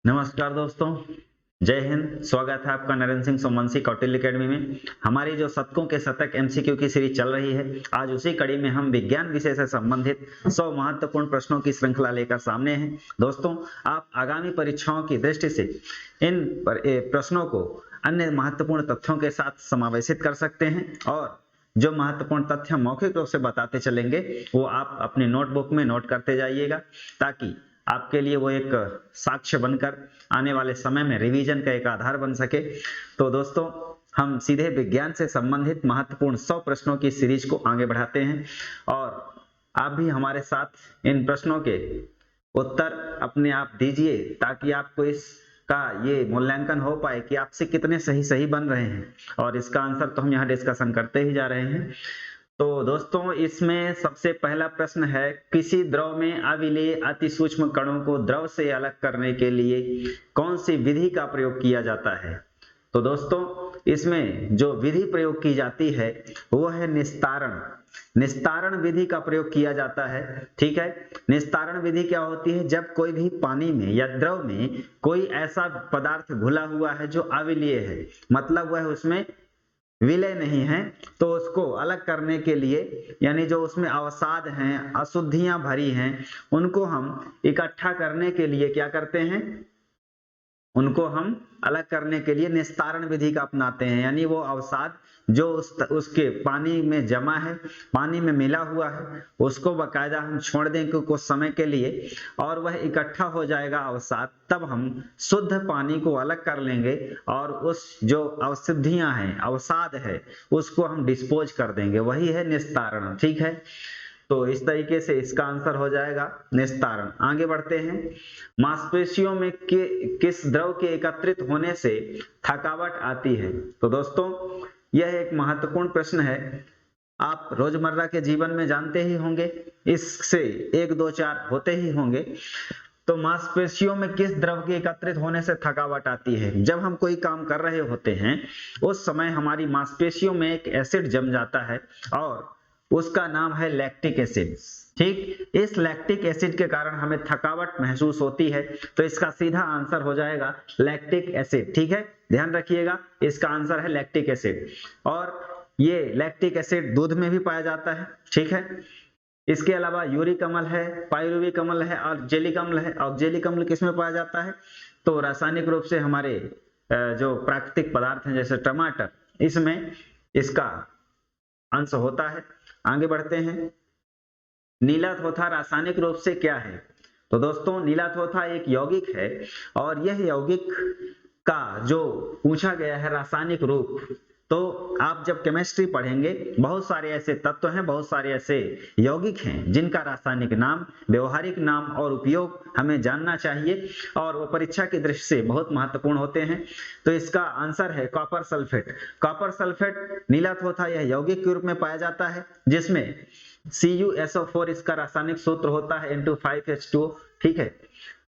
नमस्कार दोस्तों, जय हिंद। स्वागत है आपका नरेंद्र सिंह सोमवंशी कौटिल्य अकेडमी में। हमारी जो शतकों के शतक एमसीक्यू की सीरीज चल रही है, आज उसी कड़ी में हम विज्ञान विषय से संबंधित 100 महत्वपूर्ण प्रश्नों की श्रृंखला लेकर सामने हैं। दोस्तों, आप आगामी परीक्षाओं की दृष्टि से इन प्रश्नों को अन्य महत्वपूर्ण तथ्यों के साथ समावेशित कर सकते हैं और जो महत्वपूर्ण तथ्य मौखिक रूप से बताते चलेंगे वो आप अपने नोटबुक में नोट करते जाइएगा, ताकि आपके लिए वो एक साक्ष्य बनकर आने वाले समय में रिवीजन का एक आधार बन सके। तो दोस्तों, हम सीधे विज्ञान से संबंधित महत्वपूर्ण 100 प्रश्नों की सीरीज को आगे बढ़ाते हैं और आप भी हमारे साथ इन प्रश्नों के उत्तर अपने आप दीजिए, ताकि आपको इसका ये मूल्यांकन हो पाए कि आपसे कितने सही बन रहे हैं। और इसका आंसर तो हम यहाँ डिस्कशन करते ही जा रहे हैं। तो दोस्तों, इसमें सबसे पहला प्रश्न है, किसी द्रव में अविलेय अति सूक्ष्म कणों को द्रव से अलग करने के लिए कौन सी विधि का प्रयोग किया जाता है? तो दोस्तों, इसमें जो विधि प्रयोग की जाती है वो है निस्तारण। निस्तारण विधि का प्रयोग किया जाता है। ठीक है, निस्तारण विधि क्या होती है? जब कोई भी पानी में या द्रव में कोई ऐसा पदार्थ घुला हुआ है जो अविलेय है, मतलब वह उसमें विलय नहीं है, तो उसको अलग करने के लिए, यानी जो उसमें अवसाद हैं, अशुद्धियां भरी हैं, उनको हम इकट्ठा करने के लिए क्या करते हैं? उनको हम अलग करने के लिए निस्तारण विधि का अपनाते हैं। यानी वो अवसाद जो उसके पानी में जमा है, पानी में मिला हुआ है, उसको बाकायदा हम छोड़ दें कुछ समय के लिए और वह इकट्ठा हो जाएगा अवसाद। तब हम शुद्ध पानी को अलग कर लेंगे और उस जो अशुद्धियां हैं, अवसाद है, उसको हम डिस्पोज कर देंगे। वही है निस्तारण। ठीक है, तो इस तरीके से इसका आंसर हो जाएगा निस्तारण। आगे बढ़ते हैं। मांसपेशियों में किस द्रव के एकत्रित होने से थकावट आती है? तो दोस्तों, यह एक महत्वपूर्ण प्रश्न है। आप रोजमर्रा के जीवन में जानते ही होंगे, इससे 1 2 4 होते ही होंगे। तो मांसपेशियों में किस द्रव के एकत्रित होने से थकावट आती है? जब हम कोई काम कर रहे होते हैं, उस समय हमारी मांसपेशियों में एक एसिड जम जाता है और उसका नाम है लैक्टिक एसिड। ठीक, इस लैक्टिक एसिड के कारण हमें थकावट महसूस होती है। तो इसका सीधा आंसर हो जाएगा लैक्टिक एसिड। ठीक है, ध्यान रखिएगा, इसका आंसर है लैक्टिक एसिड। और ये लैक्टिक एसिड दूध में भी पाया जाता है। ठीक है, इसके अलावा यूरिक अम्ल है, पाइरुविक अम्ल है और जेलिक अम्ल है। और जेलिक अम्ल किसमें पाया जाता है? तो रासायनिक रूप से हमारे जो प्राकृतिक पदार्थ हैं जैसे टमाटर, इसमें इसका अंश होता है। आगे बढ़ते हैं। नीला थोथा रासायनिक रूप से क्या है? तो दोस्तों, नीला थोथा एक यौगिक है और यह यौगिक का जो पूछा गया है रासायनिक रूप, तो आप जब केमिस्ट्री पढ़ेंगे, बहुत सारे ऐसे तत्व हैं, बहुत सारे ऐसे यौगिक हैं जिनका रासायनिक नाम, व्यवहारिक नाम और उपयोग हमें जानना चाहिए और वो परीक्षा की दृष्टि से बहुत महत्वपूर्ण होते हैं। तो इसका आंसर है कॉपर सल्फेट। कॉपर सल्फेट नीला थोथा यह यौगिक के रूप में पाया जाता है, जिसमें CuSO4 इसका रासायनिक सूत्र होता है N2 5H2O। ठीक है,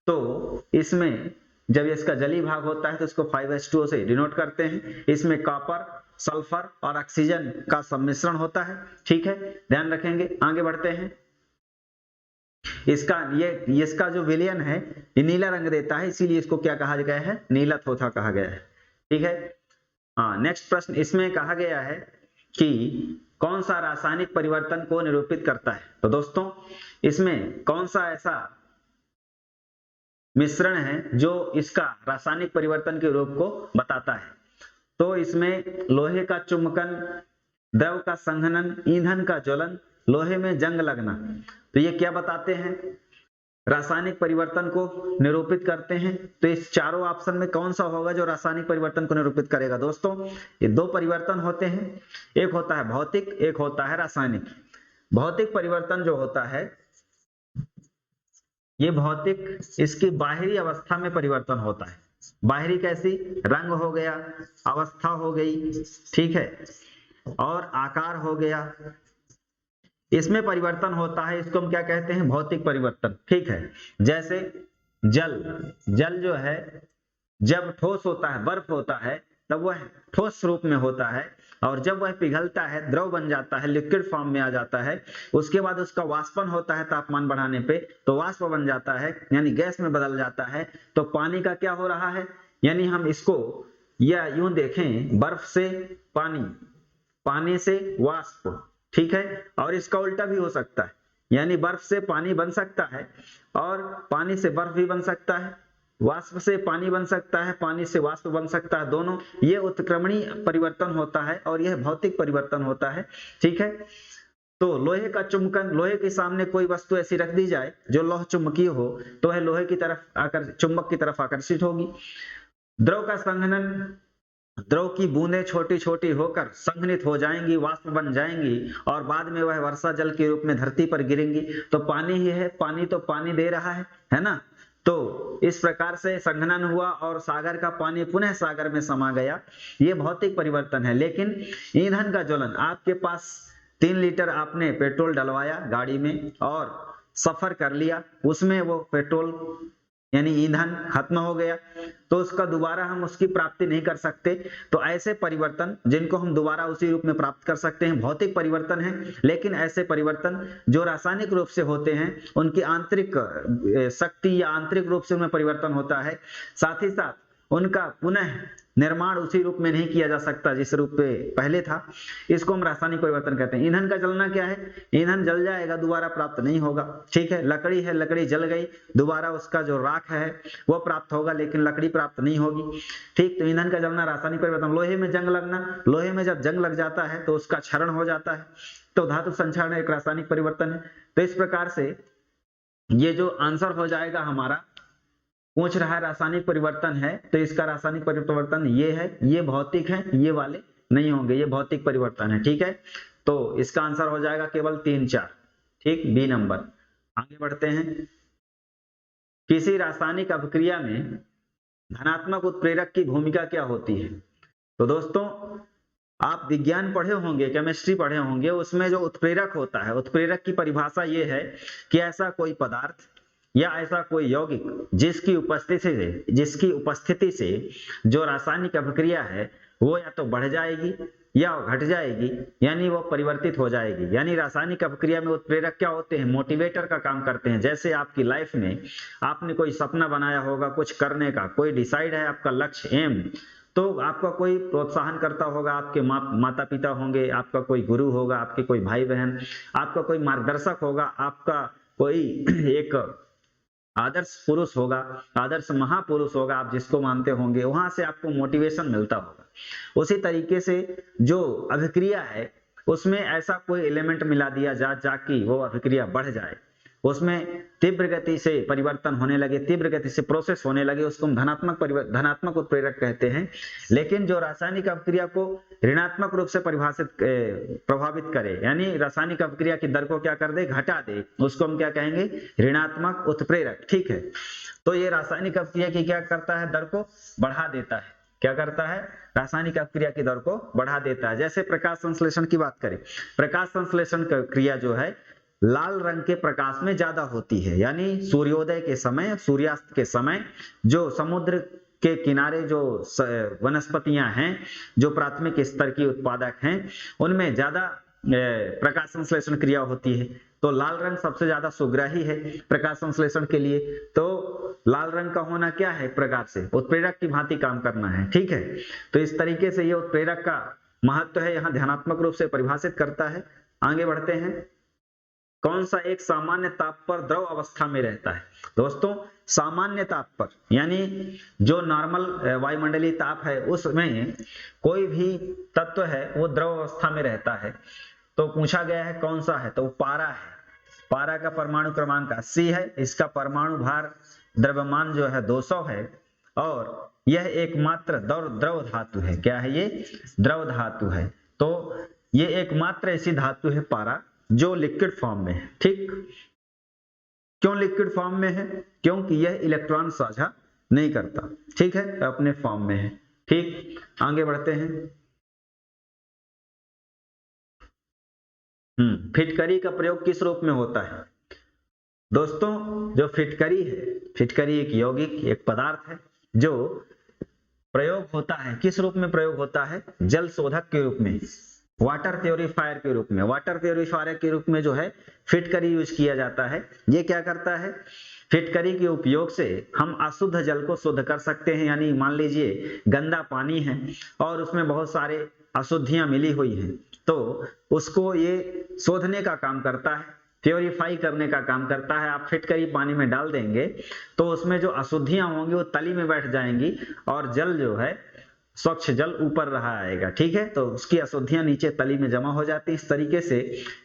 तो इसमें जब इसका जली भाग होता है तो इसको 5H2O से डिनोट करते हैं। इसमें कॉपर, सल्फर और ऑक्सीजन का सम्मिश्रण होता है। ठीक है, ध्यान रखेंगे। आगे बढ़ते हैं। इसका जो विलयन है ये नीला रंग देता है, इसीलिए इसको क्या कहा गया है? नीला थोथा कहा गया है। ठीक है, नेक्स्ट प्रश्न, इसमें कहा गया है कि कौन सा रासायनिक परिवर्तन को निरूपित करता है? तो दोस्तों, इसमें कौन सा ऐसा मिश्रण है जो इसका रासायनिक परिवर्तन के रूप को बताता है? तो इसमें लोहे का चुंबकन, द्रव का संघनन, ईंधन का ज्वलन, लोहे में जंग लगना। तो ये क्या बताते हैं? रासायनिक परिवर्तन को निरूपित करते हैं। तो इस चारों ऑप्शन में कौन सा होगा जो रासायनिक परिवर्तन को निरूपित करेगा? दोस्तों, ये 2 परिवर्तन होते हैं, एक होता है भौतिक, एक होता है रासायनिक। भौतिक परिवर्तन जो होता है, ये भौतिक इसकी बाहरी अवस्था में परिवर्तन होता है। बाहरी कैसी? रंग हो गया, अवस्था हो गई, ठीक है, और आकार हो गया, इसमें परिवर्तन होता है। इसको हम क्या कहते हैं? भौतिक परिवर्तन। ठीक है, जैसे जल जो है, जब ठोस होता है, बर्फ होता है, तब वह ठोस रूप में होता है और जब वह पिघलता है, द्रव बन जाता है, लिक्विड फॉर्म में आ जाता है, उसके बाद उसका वाष्पन होता है तापमान बढ़ाने पे, तो वाष्प बन जाता है यानी गैस में बदल जाता है। तो पानी का क्या हो रहा है, यानी हम इसको या यूं देखें, बर्फ से पानी, पानी से वाष्प, ठीक है। और इसका उल्टा भी हो सकता है, यानी बर्फ से पानी बन सकता है और पानी से बर्फ भी बन सकता है, वाष्प से पानी बन सकता है, पानी से वाष्प बन सकता है, दोनों। ये उत्क्रमणीय परिवर्तन होता है और यह भौतिक परिवर्तन होता है, ठीक है। तो लोहे का चुंबकन, लोहे के सामने कोई वस्तु ऐसी रख दी जाए जो लौह चुंबकीय हो, तो वह लोहे की तरफ आकर चुंबक की तरफ आकर्षित होगी। द्रव का संघनन, द्रव की बूंदें छोटी छोटी होकर संघनित हो जाएंगी, वाष्प बन जाएंगी और बाद में वह वर्षा जल के रूप में धरती पर गिरेंगी। तो पानी ही है, पानी तो पानी दे रहा है ना। तो इस प्रकार से संघनन हुआ और सागर का पानी पुनः सागर में समा गया, ये भौतिक परिवर्तन है। लेकिन ईंधन का ज्वलन, आपके पास 3 लीटर आपने पेट्रोल डलवाया गाड़ी में और सफर कर लिया, उसमें वो पेट्रोल यानी ईंधन खत्म हो गया, तो उसका दोबारा हम उसकी प्राप्ति नहीं कर सकते। तो ऐसे परिवर्तन जिनको हम दोबारा उसी रूप में प्राप्त कर सकते हैं, भौतिक परिवर्तन है। लेकिन ऐसे परिवर्तन जो रासायनिक रूप से होते हैं, उनकी आंतरिक शक्ति या आंतरिक रूप से उनमें परिवर्तन होता है, साथ ही साथ उनका पुनः निर्माण उसी रूप में नहीं किया जा सकता जिस रूप में पहले था। इसको हम रासायनिक परिवर्तन कहते हैं। ईंधन का जलना क्या है, ईंधन जल जाएगा, दोबारा प्राप्त नहीं होगा, ठीक है। लकड़ी है, लकड़ी जल गई, दोबारा उसका जो राख है वो प्राप्त होगा, लेकिन लकड़ी प्राप्त नहीं होगी, ठीक। तो ईंधन का जलना रासायनिक परिवर्तन। लोहे में जंग लगना, लोहे में जब जंग लग जाता है तो उसका क्षरण हो जाता है, तो धातु संक्षारण एक रासायनिक परिवर्तन है। तो इस प्रकार से ये जो आंसर हो जाएगा हमारा, पूछ रहा है रासायनिक परिवर्तन है, तो इसका रासायनिक परिवर्तन ये है, ये भौतिक है, ये वाले नहीं होंगे, ये भौतिक परिवर्तन है, ठीक है। तो इसका आंसर हो जाएगा केवल 3, 4, ठीक, बी नंबर। आगे बढ़ते हैं। किसी रासायनिक अभिक्रिया में धनात्मक उत्प्रेरक की भूमिका क्या होती है। तो दोस्तों, आप विज्ञान पढ़े होंगे, केमिस्ट्री पढ़े होंगे, उसमें जो उत्प्रेरक होता है, उत्प्रेरक की परिभाषा ये है कि ऐसा कोई पदार्थ या ऐसा कोई यौगिक जिसकी उपस्थिति से जो रासायनिक अभिक्रिया है वो या तो बढ़ जाएगी या घट जाएगी, यानी वो परिवर्तित हो जाएगी। यानी रासायनिक अभिक्रिया में उत्प्रेरक क्या होते हैं, मोटिवेटर का काम करते हैं। जैसे आपकी लाइफ में आपने कोई सपना बनाया होगा कुछ करने का, कोई डिसाइड है आपका लक्ष्य, एम, तो आपका कोई प्रोत्साहन करता होगा, आपके माता पिता होंगे, आपका कोई गुरु होगा, आपके कोई भाई बहन, आपका कोई मार्गदर्शक होगा, आपका कोई एक आदर्श पुरुष होगा, आदर्श महापुरुष होगा, आप जिसको मानते होंगे, वहां से आपको मोटिवेशन मिलता होगा। उसी तरीके से जो अभिक्रिया है उसमें ऐसा कोई एलिमेंट मिला दिया जाकि वो अभिक्रिया बढ़ जाए, उसमें तीव्र गति से परिवर्तन होने लगे, तीव्र गति से प्रोसेस होने लगे, उसको हम धनात्मक उत्प्रेरक कहते हैं। लेकिन जो रासायनिक अभिक्रिया को ऋणात्मक रूप से प्रभावित करे, यानी रासायनिक अभिक्रिया की दर को क्या कर दे, घटा दे, उसको हम क्या कहेंगे, ऋणात्मक उत्प्रेरक, ठीक है। तो ये रासायनिक अभिक्रिया की क्या करता है, दर को बढ़ा देता है। क्या करता है, रासायनिक अभिक्रिया की दर को बढ़ा देता है। जैसे प्रकाश संश्लेषण की बात करें, प्रकाश संश्लेषण क्रिया जो है लाल रंग के प्रकाश में ज्यादा होती है, यानी सूर्योदय के समय, सूर्यास्त के समय जो समुद्र के किनारे जो वनस्पतियां हैं, जो प्राथमिक स्तर की उत्पादक हैं, उनमें ज्यादा प्रकाश संश्लेषण क्रिया होती है। तो लाल रंग सबसे ज्यादा सुग्राही है प्रकाश संश्लेषण के लिए। तो लाल रंग का होना क्या है, प्रकार से उत्प्रेरक की भांति काम करना है, ठीक है। तो इस तरीके से ये उत्प्रेरक का महत्व है, यहाँ ध्यानात्मक रूप से परिभाषित करता है। आगे बढ़ते हैं। कौन सा एक सामान्य ताप पर द्रव अवस्था में रहता है। दोस्तों, सामान्य ताप पर यानी जो नॉर्मल वायुमंडलीय ताप है उसमें कोई भी तत्व है वो द्रव अवस्था में रहता है। तो पूछा गया है कौन सा है, तो वो पारा है। पारा का परमाणु क्रमांक 80 है, इसका परमाणु भार द्रव्यमान जो है 200 है और यह एकमात्र द्रव धातु है। क्या है ये, द्रव धातु है। तो ये एकमात्र ऐसी धातु है पारा जो लिक्विड फॉर्म में है, ठीक। क्यों लिक्विड फॉर्म में है, क्योंकि यह इलेक्ट्रॉन साझा नहीं करता, ठीक है, अपने फॉर्म में है, ठीक। आगे बढ़ते हैं। फिटकरी का प्रयोग किस रूप में होता है। दोस्तों, जो फिटकरी है, फिटकरी एक यौगिक, एक पदार्थ है जो प्रयोग होता है, किस रूप में प्रयोग होता है? जल शोधक के रूप में, वाटर प्योरीफायर के रूप में। वाटर प्योरीफायर के रूप में जो है फिटकरी यूज किया जाता है। ये क्या करता है? फिटकरी के उपयोग से हम अशुद्ध जल को शुद्ध कर सकते हैं। यानी मान लीजिए गंदा पानी है और उसमें बहुत सारे अशुद्धियां मिली हुई हैं, तो उसको ये शोधने का काम करता है, प्योरीफाई करने का काम करता है। आप फिटकरी पानी में डाल देंगे तो उसमें जो अशुद्धियां होंगी वो तली में बैठ जाएंगी और जल जो है स्वच्छ जल ऊपर रहा आएगा। ठीक है, तो उसकी अशुद्धियां नीचे तली में जमा हो जाती है। इस तरीके से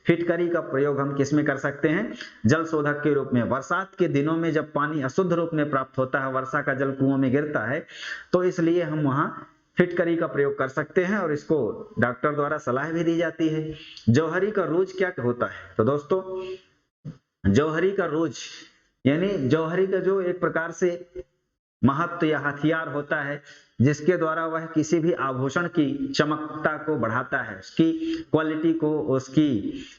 फिटकरी का प्रयोग हम किस में कर सकते हैं? जल शोधक के रूप में। बरसात के दिनों में जब पानी अशुद्ध रूप में प्राप्त होता है, वर्षा का जल कुओं में गिरता है, तो इसलिए हम वहां फिटकरी का प्रयोग कर सकते हैं और इसको डॉक्टर द्वारा सलाह भी दी जाती है। जौहरी का रोज क्या होता है? तो दोस्तों जौहरी का रोज यानी जौहरी का जो एक प्रकार से महत्व या हथियार होता है जिसके द्वारा वह किसी भी आभूषण की चमकता को बढ़ाता है, उसकी क्वालिटी को, उसकी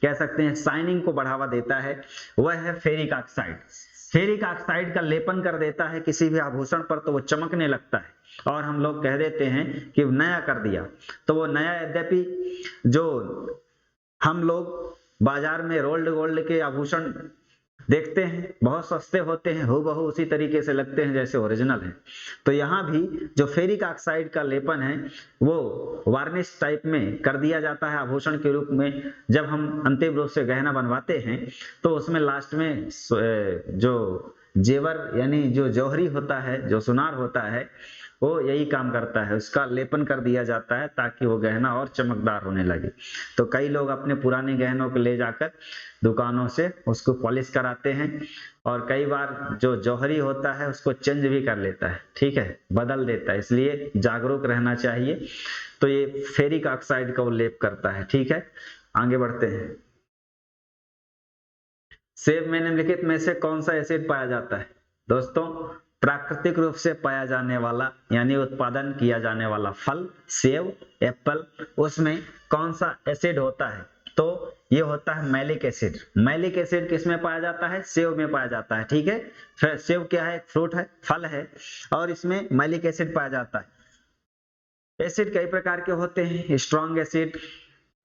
कह सकते हैं शाइनिंग को बढ़ावा देता है, वह है फेरिक ऑक्साइड। फेरिक ऑक्साइड का लेपन कर देता है किसी भी आभूषण पर तो वो चमकने लगता है और हम लोग कह देते हैं कि नया कर दिया। तो वो नया, यद्यपि जो हम लोग बाजार में रोल्ड गोल्ड के आभूषण देखते हैं बहुत सस्ते होते हैं, हूबहू उसी तरीके से लगते हैं जैसे ओरिजिनल है। तो यहाँ भी जो फेरिक ऑक्साइड का लेपन है वो वार्निश टाइप में कर दिया जाता है आभूषण के रूप में। जब हम अंतिम रूप से गहना बनवाते हैं तो उसमें लास्ट में जो जेवर यानी जो जौहरी होता है, जो सुनार होता है, वो यही काम करता है, उसका लेपन कर दिया जाता है ताकि वो गहना और चमकदार होने लगे। तो कई लोग अपने पुराने गहनों को ले जाकर दुकानों से उसको पॉलिश कराते हैं और कई बार जो जौहरी होता है उसको चेंज भी कर लेता है, ठीक है, बदल देता है। इसलिए जागरूक रहना चाहिए। तो ये फेरिक ऑक्साइड का उल्लेख करता है। ठीक है, आगे बढ़ते हैं। सेब में निम्नलिखित में से कौन सा एसिड पाया जाता है? दोस्तों प्राकृतिक रूप से पाया जाने वाला यानी उत्पादन किया जाने वाला फल सेब, एप्पल, उसमें कौन सा एसिड होता है? तो ये होता है मैलिक एसिड। मैलिक एसिड किस में पाया जाता है? सेब में पाया जाता है। ठीक है, फिर सेब क्या है? फ्रूट है, फल है, और इसमें मैलिक एसिड पाया जाता है। एसिड कई प्रकार के होते हैं, स्ट्रॉन्ग एसिड,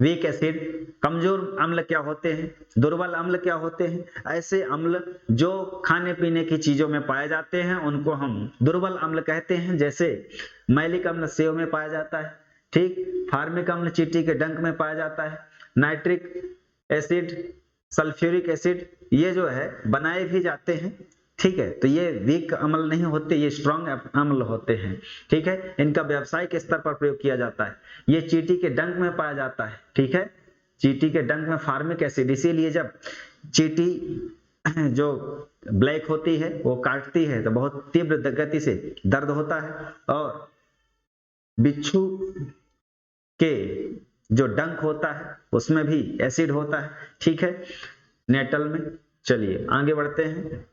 वीक एसिड। कमजोर अम्ल क्या होते हैं? दुर्बल अम्ल क्या होते हैं? ऐसे अम्ल जो खाने पीने की चीजों में पाए जाते हैं उनको हम दुर्बल अम्ल कहते हैं। जैसे मैलिक अम्ल सेब में पाया जाता है, ठीक, फार्मिक अम्ल चींटी के डंक में पाया जाता है, नाइट्रिक एसिड, सल्फ्यूरिक एसिड ये जो है बनाए भी जाते हैं। ठीक है, तो ये वीक अम्ल नहीं होते, ये स्ट्रॉन्ग अम्ल होते हैं। ठीक है, इनका व्यावसायिक स्तर पर प्रयोग किया जाता है। ये चींटी के डंक में पाया जाता है। ठीक है, चींटी के डंक में फार्मिक एसिड, इसीलिए जब चींटी जो ब्लैक होती है वो काटती है तो बहुत तीव्र गति से दर्द होता है, और बिच्छू के जो डंक होता है उसमें भी एसिड होता है। ठीक है, नेटल में। चलिए आगे बढ़ते हैं।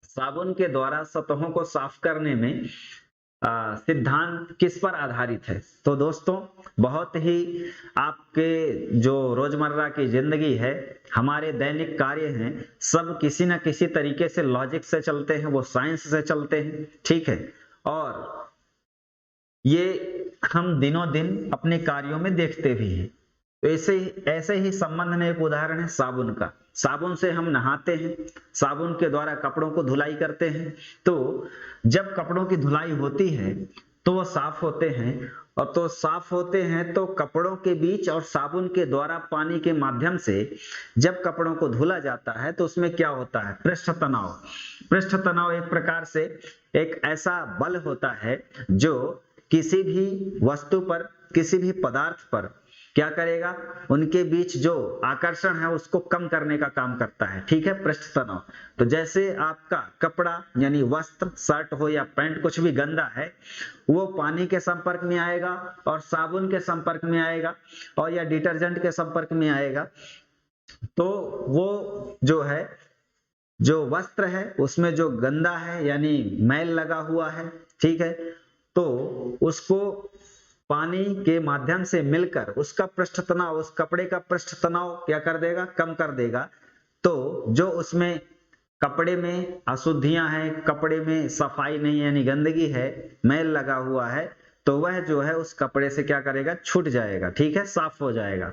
साबुन के द्वारा सतहों को साफ करने में सिद्धांत किस पर आधारित है? तो दोस्तों बहुत ही आपके जो रोजमर्रा की जिंदगी है, हमारे दैनिक कार्य हैं, सब किसी न किसी तरीके से लॉजिक से चलते हैं, वो साइंस से चलते हैं। ठीक है, और ये हम दिनों दिन अपने कार्यों में देखते भी हैं। तो ऐसे ही संबंध में एक उदाहरण है साबुन का। साबुन से हम नहाते हैं, साबुन के द्वारा कपड़ों को धुलाई करते हैं। तो जब कपड़ों की धुलाई होती है तो वो साफ होते हैं, और तो साफ होते हैं तो कपड़ों के बीच और साबुन के द्वारा पानी के माध्यम से जब कपड़ों को धुला जाता है तो उसमें क्या होता है? पृष्ठ तनाव। पृष्ठ तनाव एक प्रकार से एक ऐसा बल होता है जो किसी भी वस्तु पर, किसी भी पदार्थ पर क्या करेगा? उनके बीच जो आकर्षण है उसको कम करने का काम करता है। ठीक है, पृष्ठ तनाव। तो जैसे आपका कपड़ा यानी वस्त्र, शर्ट हो या पैंट, कुछ भी गंदा है, वो पानी के संपर्क में आएगा और साबुन के संपर्क में आएगा और या डिटर्जेंट के संपर्क में आएगा, तो वो जो है, जो वस्त्र है उसमें जो गंदा है यानी मैल लगा हुआ है, ठीक है, तो उसको पानी के माध्यम से मिलकर उसका पृष्ठ तनाव, उस कपड़े का पृष्ठ तनाव क्या कर देगा? कम कर देगा। तो जो उसमें कपड़े में अशुद्धियां हैं, कपड़े में सफाई नहीं है यानी गंदगी है, मैल लगा हुआ है, तो वह जो है उस कपड़े से क्या करेगा, छूट जाएगा, ठीक है, साफ हो जाएगा।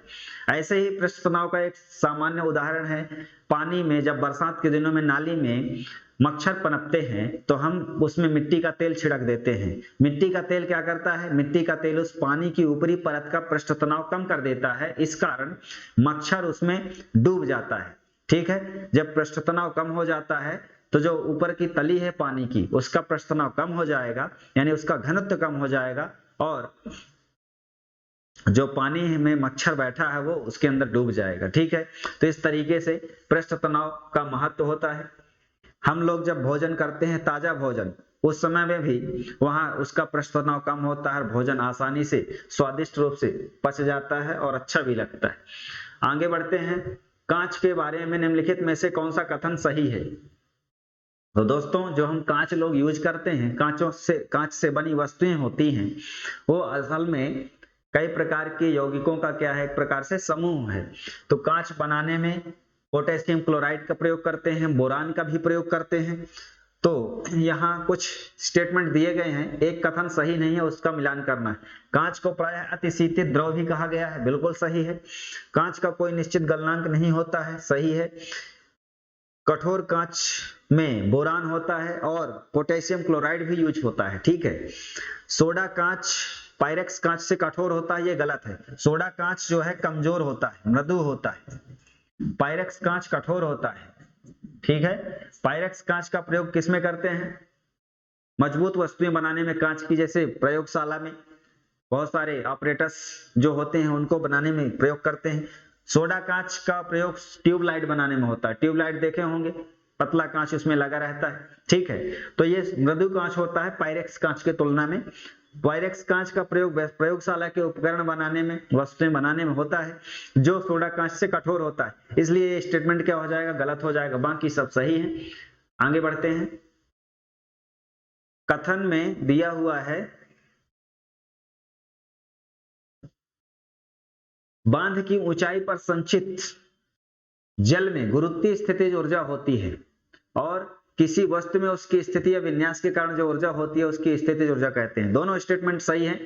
ऐसे ही पृष्ठ तनाव का एक सामान्य उदाहरण है, पानी में जब बरसात के दिनों में नाली में मच्छर पनपते हैं तो हम उसमें मिट्टी का तेल छिड़क देते हैं। मिट्टी का तेल क्या करता है, मिट्टी का तेल उस पानी की ऊपरी परत का पृष्ठ तनाव कम कर देता है, इस कारण मच्छर उसमें डूब जाता है, ठीक है। जब पृष्ठ तनाव कम हो जाता है तो जो ऊपर की तली है पानी की, उसका पृष्ठ तनाव कम हो जाएगा, यानी उसका घनत्व कम हो जाएगा, और जो पानी में मच्छर बैठा है वो उसके अंदर डूब जाएगा, ठीक है। तो इस तरीके से पृष्ठ तनाव का महत्व होता है। हम लोग जब भोजन करते हैं, ताजा भोजन, उस समय में भी वहां उसका पृष्ठ तनाव कम होता है, भोजन आसानी से स्वादिष्ट रूप से पच जाता है और अच्छा भी लगता है। आगे बढ़ते हैं, कांच के बारे में निम्नलिखित में से कौन सा कथन सही है। तो दोस्तों, जो हम कांच लोग यूज करते हैं, कांच से बनी वस्तुएं होती हैं, वो असल में कई प्रकार के यौगिकों का क्या है, एक प्रकार से समूह है। तो कांच बनाने में पोटेशियम क्लोराइड का प्रयोग करते हैं, बोरान का भी प्रयोग करते हैं। तो यहाँ कुछ स्टेटमेंट दिए गए हैं, एक कथन सही नहीं है, उसका मिलान करना है। कांच को प्रायः अतिशीतित द्रव भी कहा गया है, बिल्कुल सही है। कांच का कोई निश्चित गलनांक नहीं होता है, सही है। कठोर कांच में बोरान होता है और पोटेशियम क्लोराइड भी यूज होता है, ठीक है। सोडा कांच पायरेक्स कांच से कठोर होता है, ये गलत है। सोडा कांच जो है कमजोर होता है, मृदु होता है, पायरेक्स कांच कठोर होता है, ठीक है। पायरेक्स कांच का प्रयोग किसमें करते हैं, मजबूत वस्तुएं बनाने में कांच की, जैसे प्रयोगशाला में बहुत सारे ऑपरेटर्स जो होते हैं उनको बनाने में प्रयोग करते हैं। सोडा कांच का प्रयोग ट्यूबलाइट बनाने में होता है, ट्यूबलाइट देखे होंगे, पतला कांच उसमें लगा रहता है, ठीक है। तो ये मृदु कांच होता है पायरेक्स कांच के तुलना में। पायरेक्स कांच का प्रयोग प्रयोगशाला के उपकरण बनाने में, वस्तुएं बनाने में होता है, जो सोडा कांच से कठोर होता है, इसलिए ये स्टेटमेंट क्या हो जाएगा, गलत हो जाएगा, बाकी सब सही है। आगे बढ़ते हैं, कथन में दिया हुआ है बांध की ऊंचाई पर संचित जल में गुरुत्वीय स्थितिज ऊर्जा होती है, और किसी वस्तु में उसकी स्थिति या विन्यास के कारण जो ऊर्जा होती है उसकी स्थितिज ऊर्जा कहते हैं। दोनों स्टेटमेंट सही हैं,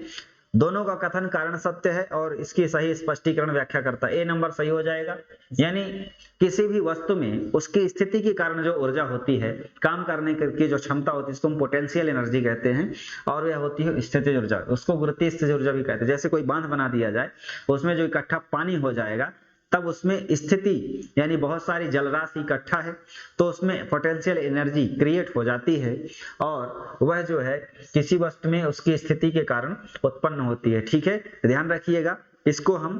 दोनों का कथन कारण सत्य है और इसकी सही स्पष्टीकरण व्याख्या करता है, ए नंबर सही हो जाएगा। यानी किसी भी वस्तु में उसकी स्थिति के कारण जो ऊर्जा होती है, काम करने की जो क्षमता होती है, उसको हम पोटेंशियल एनर्जी कहते हैं, और यह होती है स्थितिज ऊर्जा, उसको गुरुत्वीय स्थितिज ऊर्जा भी कहते हैं। जैसे कोई बांध बना दिया जाए, उसमें जो इकट्ठा पानी हो जाएगा, तब उसमें स्थिति यानी बहुत सारी जलराशि इकट्ठा है, तो उसमें पोटेंशियल एनर्जी क्रिएट हो जाती है, और वह जो है किसी वस्तु में उसकी स्थिति के कारण उत्पन्न होती है, ठीक है। ध्यान रखिएगा, इसको हम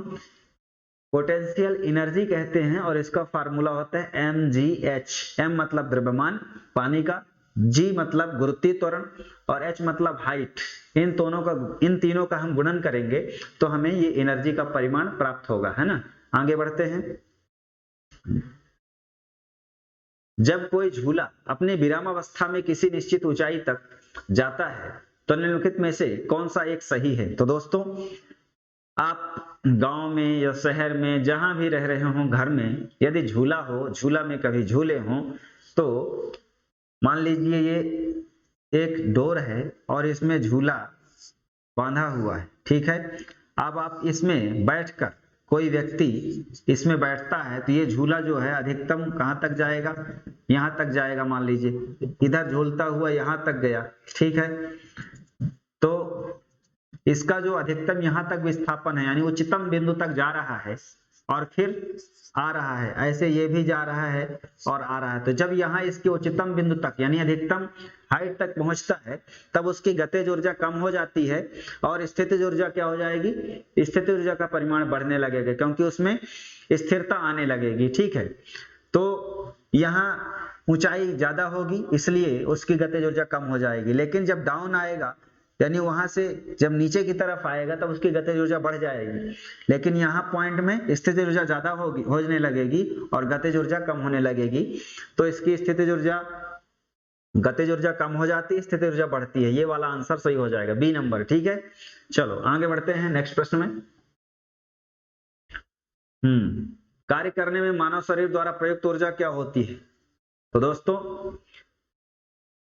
पोटेंशियल एनर्जी कहते हैं और इसका फार्मूला होता है mgh। m मतलब द्रव्यमान पानी का, g मतलब गुरुत्वीय त्वरण, और h मतलब हाइट। इन तीनों का हम गुणन करेंगे तो हमें ये एनर्जी का परिमाण प्राप्त होगा, है ना। आगे बढ़ते हैं, जब कोई झूला अपनी विरामावस्था में किसी निश्चित ऊंचाई तक जाता है तो निम्नलिखित में से कौन सा एक सही है। तो दोस्तों, आप गांव में या शहर में जहां भी रह रहे हो, घर में यदि झूला हो, झूला में कभी झूले हो, तो मान लीजिए ये एक डोर है और इसमें झूला बांधा हुआ है, ठीक है। अब आप इसमें बैठकर, कोई व्यक्ति इसमें बैठता है तो ये झूला जो है अधिकतम कहां तक जाएगा, यहां तक जाएगा, मान लीजिए इधर झूलता हुआ यहां तक गया, ठीक है। तो इसका जो अधिकतम यहां तक विस्थापन है यानी उच्चतम बिंदु तक जा रहा है और फिर आ रहा है, ऐसे ये भी जा रहा है और आ रहा है। तो जब यहाँ इसके उच्चतम बिंदु तक यानी अधिकतम हाइट तक पहुंचता है, तब उसकी गतिज ऊर्जा कम हो जाती है और स्थितिज ऊर्जा क्या हो जाएगी, स्थितिज ऊर्जा का परिमाण बढ़ने लगेगा, क्योंकि उसमें स्थिरता आने लगेगी, ठीक है। तो यहाँ ऊंचाई ज्यादा होगी इसलिए उसकी गतिज ऊर्जा कम हो जाएगी, लेकिन जब डाउन आएगा यानी वहां से जब नीचे की तरफ आएगा तब उसकी गतिज ऊर्जा बढ़ जाएगी, लेकिन यहाँ पॉइंट में स्थितिज ऊर्जा ज्यादा होने लगेगी और गतिज ऊर्जा कम होने लगेगी। तो इसकी स्थितिज ऊर्जा, गतिज ऊर्जा कम हो जाती है, स्थितिज ऊर्जा बढ़ती है। ये वाला आंसर सही हो जाएगा, बी नंबर, ठीक है। चलो आगे बढ़ते हैं नेक्स्ट प्रश्न में। कार्य करने में मानव शरीर द्वारा प्रयुक्त ऊर्जा क्या होती है। तो दोस्तों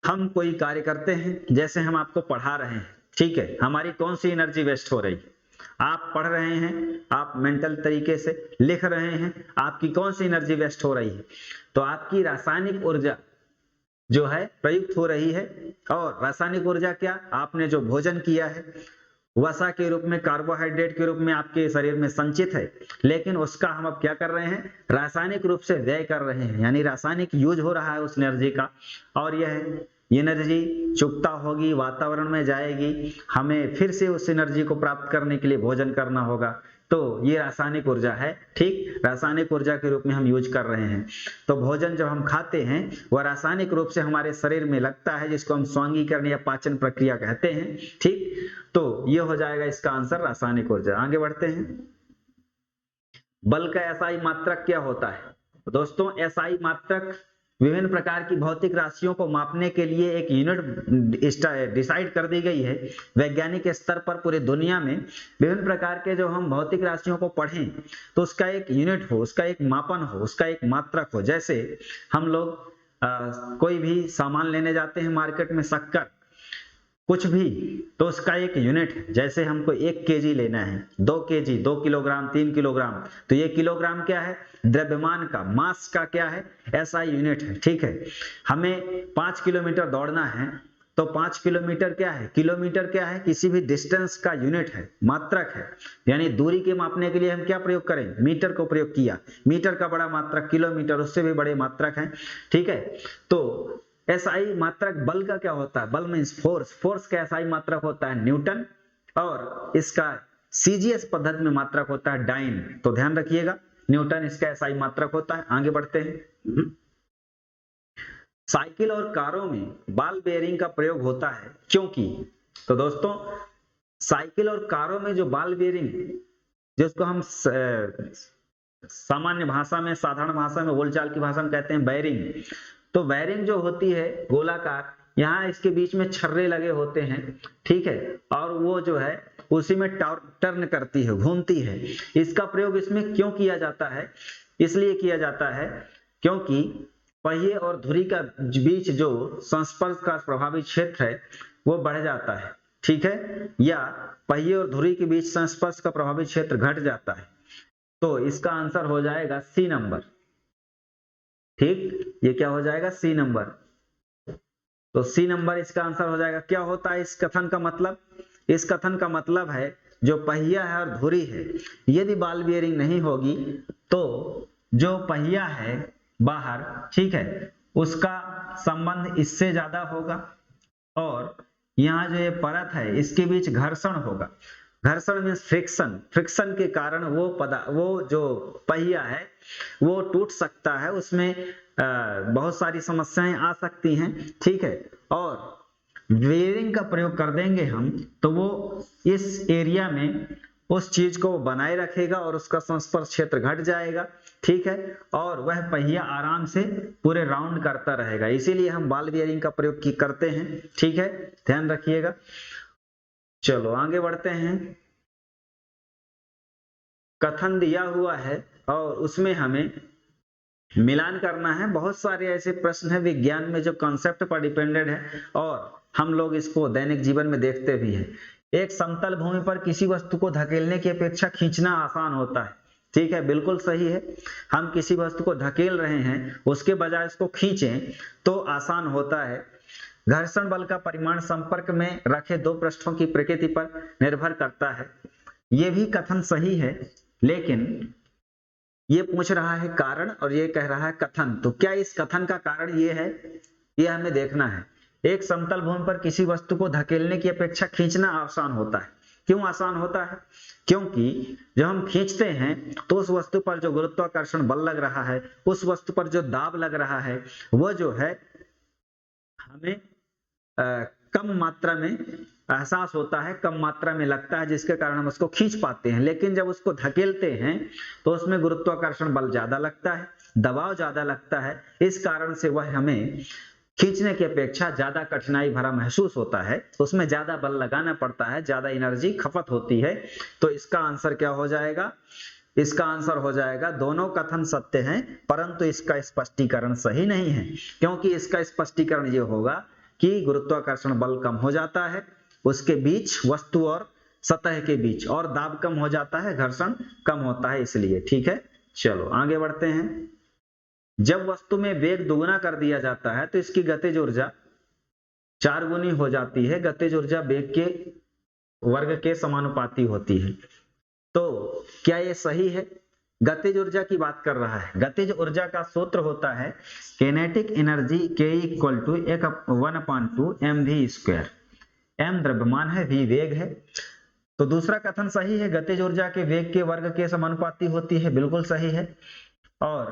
हम कोई कार्य करते हैं, जैसे हम आपको पढ़ा रहे हैं, ठीक है, हमारी कौन सी एनर्जी वेस्ट हो रही है? आप पढ़ रहे हैं, आप मेंटल तरीके से लिख रहे हैं, आपकी कौन सी एनर्जी वेस्ट हो रही है? तो आपकी रासायनिक ऊर्जा जो है प्रयुक्त हो रही है। और रासायनिक ऊर्जा क्या? आपने जो भोजन किया है वसा के रूप में, कार्बोहाइड्रेट के रूप में आपके शरीर में संचित है, लेकिन उसका हम अब क्या कर रहे हैं? रासायनिक रूप से व्यय कर रहे हैं, यानी रासायनिक यूज हो रहा है उस एनर्जी का, और यह एनर्जी चुकता होगी, वातावरण में जाएगी, हमें फिर से उस एनर्जी को प्राप्त करने के लिए भोजन करना होगा। तो ये रासायनिक ऊर्जा है, ठीक, रासायनिक ऊर्जा के रूप में हम यूज कर रहे हैं। तो भोजन जब हम खाते हैं वह रासायनिक रूप से हमारे शरीर में लगता है, जिसको हम स्वांगीकरण या पाचन प्रक्रिया कहते हैं, ठीक। तो ये हो जाएगा इसका आंसर, रासायनिक ऊर्जा। आगे बढ़ते हैं। बल का एसआई मात्रक क्या होता है? दोस्तों एसआई मात्रक विभिन्न प्रकार की भौतिक राशियों को मापने के लिए एक यूनिट डिसाइड कर दी गई है वैज्ञानिक स्तर पर। पूरे दुनिया में विभिन्न प्रकार के जो हम भौतिक राशियों को पढ़ें तो उसका एक यूनिट हो, उसका एक मापन हो, उसका एक मात्रक हो। जैसे हम लोग कोई भी सामान लेने जाते हैं मार्केट में, शक्कर कुछ भी, तो उसका एक यूनिट है। जैसे हमको 1 केजी लेना है, 2 केजी, 2 किलोग्राम, 3 किलोग्राम, तो ये किलोग्राम क्या है? द्रव्यमान का, मास का क्या है? एसआई यूनिट है, ठीक है। हमें 5 किलोमीटर दौड़ना है तो 5 किलोमीटर क्या है? किलोमीटर क्या है? किसी भी डिस्टेंस का यूनिट है, मात्रक है। यानी दूरी के मापने के लिए हम क्या प्रयोग करें? मीटर को प्रयोग किया। मीटर का बड़ा मात्रक किलोमीटर, उससे भी बड़े मात्रक है, ठीक है। तो एसआई मात्रक बल का क्या होता है? बल मींस फोर्स, फोर्स का एसआई मात्रक होता है न्यूटन, और इसका सीजीएस पद्धति में मात्रक होता है डाइन। तो ध्यान रखिएगा, न्यूटन इसका एसआई मात्रक होता है। आगे बढ़ते हैं। साइकिल और कारों में बॉल बेयरिंग का प्रयोग होता है क्योंकि, तो दोस्तों साइकिल और कारों में जो बॉल बेयरिंग, जिसको हम सामान्य भाषा में, साधारण भाषा में, बोलचाल की भाषा में कहते हैं बेयरिंग। तो बेयरिंग जो होती है गोलाकार, यहाँ इसके बीच में छर्रे लगे होते हैं, ठीक है, और वो जो है उसी में टर्न करती है, घूमती है। इसका प्रयोग इसमें क्यों किया जाता है? इसलिए किया जाता है क्योंकि पहिए और धुरी का बीच जो संस्पर्श का प्रभावी क्षेत्र है वो बढ़ जाता है, ठीक है, या पहिए और धुरी के बीच संस्पर्श का प्रभावी क्षेत्र घट जाता है। तो इसका आंसर हो जाएगा सी नंबर, ठीक। ये क्या हो जाएगा? C number. तो सी नंबर इसका आंसर हो जाएगा। क्या होता है इस कथन का मतलब? इस कथन का मतलब है जो पहिया है और धुरी है, यदि बॉल बेयरिंग नहीं होगी तो जो पहिया है बाहर, ठीक है, उसका संबंध इससे ज्यादा होगा, और यहाँ जो ये परत है इसके बीच घर्षण होगा। घर्षण मीन्स फ्रिक्शन, फ्रिक्शन के कारण वो जो पहिया है वो टूट सकता है, उसमें बहुत सारी समस्याएं आ सकती हैं, ठीक है। और बेयरिंग का प्रयोग कर देंगे हम तो वो इस एरिया में उस चीज को बनाए रखेगा और उसका संस्पर्श क्षेत्र घट जाएगा, ठीक है, और वह पहिया आराम से पूरे राउंड करता रहेगा। इसीलिए हम बॉल बेयरिंग का प्रयोग करते हैं, ठीक है, ध्यान रखिएगा। चलो आगे बढ़ते हैं। कथन दिया हुआ है और उसमें हमें मिलान करना है। बहुत सारे ऐसे प्रश्न हैं विज्ञान में जो कॉन्सेप्ट पर डिपेंडेड है और हम लोग इसको दैनिक जीवन में देखते भी हैं। एक समतल भूमि पर किसी वस्तु को धकेलने की अपेक्षा खींचना आसान होता है, ठीक है, बिल्कुल सही है। हम किसी वस्तु को धकेल रहे हैं, उसके बजाय उसको खींचें तो आसान होता है। घर्षण बल का परिमाण संपर्क में रखे दो पृष्ठों की प्रकृति पर निर्भर करता है। यह भी कथन सही है, लेकिन ये पूछ रहा है कारण और ये कह रहा है कथन। तो क्या इस कथन का कारण ये है? ये हमें देखना है। एक समतल भूमि पर किसी वस्तु को धकेलने की अपेक्षा खींचना आसान होता है। क्यों आसान होता है? क्योंकि जब हम खींचते हैं तो उस वस्तु पर जो गुरुत्वाकर्षण बल लग रहा है, उस वस्तु पर जो दाब लग रहा है, वो जो है हमें कम मात्रा में एहसास होता है, कम मात्रा में लगता है, जिसके कारण हम उसको खींच पाते हैं। लेकिन जब उसको धकेलते हैं तो उसमें गुरुत्वाकर्षण बल ज्यादा लगता है, दबाव ज्यादा लगता है, इस कारण से वह हमें खींचने की अपेक्षा ज्यादा कठिनाई भरा महसूस होता है, उसमें ज्यादा बल लगाना पड़ता है, ज्यादा एनर्जी खपत होती है। तो इसका आंसर क्या हो जाएगा? इसका आंसर हो जाएगा दोनों कथन सत्य हैं, परंतु इसका स्पष्टीकरण सही नहीं है, क्योंकि इसका स्पष्टीकरण ये होगा कि गुरुत्वाकर्षण बल कम हो जाता है उसके बीच, वस्तु और सतह के बीच, और दाब कम हो जाता है, घर्षण कम होता है, इसलिए। ठीक है, चलो आगे बढ़ते हैं। जब वस्तु में वेग दुगुना कर दिया जाता है तो इसकी गतिज ऊर्जा 4 गुनी हो जाती है। गतिज ऊर्जा वेग के वर्ग के समानुपाती होती है। तो क्या ये सही है? गतिज ऊर्जा की बात कर रहा है। गतिज ऊर्जा का सूत्र होता है kinetic energy K equal to 1/2 mv²। m द्रव्यमान है, v वेग है। तो दूसरा कथन सही है, गतिज ऊर्जा के वेग के वर्ग के समानुपाती होती है, बिल्कुल सही है। और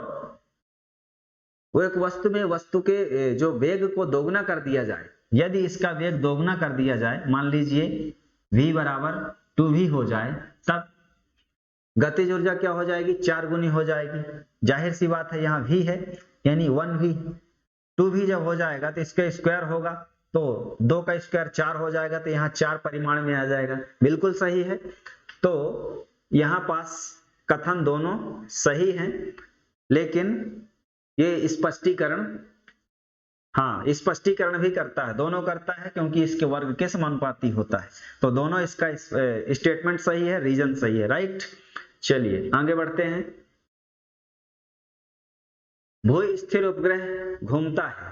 वो एक वस्तु में वस्तु के जो वेग को दोगुना कर दिया जाए, यदि इसका वेग दोगुना कर दिया जाए, मान लीजिए v बराबर 2v हो जाए, तब गतिज ऊर्जा क्या हो जाएगी? 4 गुनी हो जाएगी। जाहिर सी बात है, यहाँ v है यानी 1v। 2v जब हो जाएगा तो इसका स्क्वायर होगा, तो 2 का स्क्वायर 4 हो जाएगा, तो यहाँ 4 परिमाण में आ जाएगा, बिल्कुल सही है। तो यहाँ पास कथन दोनों सही हैं, लेकिन ये स्पष्टीकरण, हाँ स्पष्टीकरण भी करता है, दोनों करता है, क्योंकि इसके वर्ग के समानुपाती होता है। तो दोनों इसका स्टेटमेंट सही है, रीजन सही है, राइट। चलिए आगे बढ़ते हैं। भू स्थिर उपग्रह घूमता है।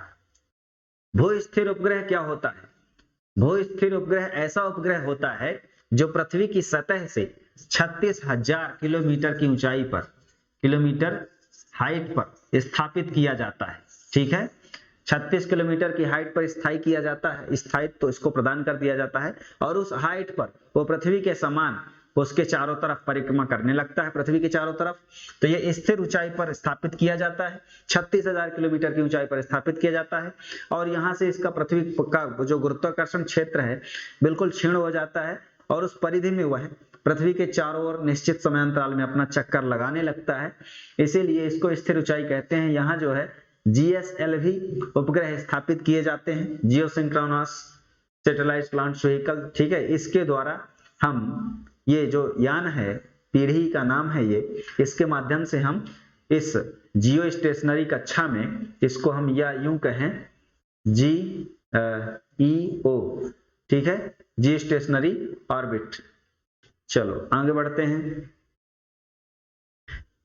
भू स्थिर उपग्रह क्या होता है? भू स्थिर उपग्रह ऐसा उपग्रह होता है जो पृथ्वी की सतह से 36,000 किलोमीटर की ऊंचाई पर, किलोमीटर हाइट पर स्थापित किया जाता है। ठीक है, 36 किलोमीटर की हाइट पर स्थायी किया जाता है, स्थायित्व तो इसको प्रदान कर दिया जाता है, और उस हाइट पर वो पृथ्वी के समान उसके चारों तरफ परिक्रमा करने लगता है, पृथ्वी के चारों तरफ। तो ये स्थिर ऊंचाई पर स्थापित किया जाता है, 36,000 किलोमीटर की ऊंचाई पर स्थापित किया जाता है, और यहाँ से इसका पृथ्वी का जो गुरुत्वाकर्षण क्षेत्र है बिल्कुल क्षीण हो जाता है, और उस परिधि में वह पृथ्वी के चारों ओर निश्चित समयांतराल में अपना चक्कर लगाने लगता है, इसीलिए इसको स्थिर ऊंचाई कहते हैं। यहाँ जो है GSLV उपग्रह स्थापित किए जाते हैं, जियो सिंक्रोनस सैटेलाइट लॉन्च व्हीकल। ठीक है, इसके द्वारा हम ये जो यान है, पीढ़ी का नाम है ये, इसके माध्यम से हम इस जियो स्टेशनरी कक्षा में, इसको हम या यूं कहें GEO, ठीक है, जी स्टेशनरी ऑर्बिट। चलो आगे बढ़ते हैं।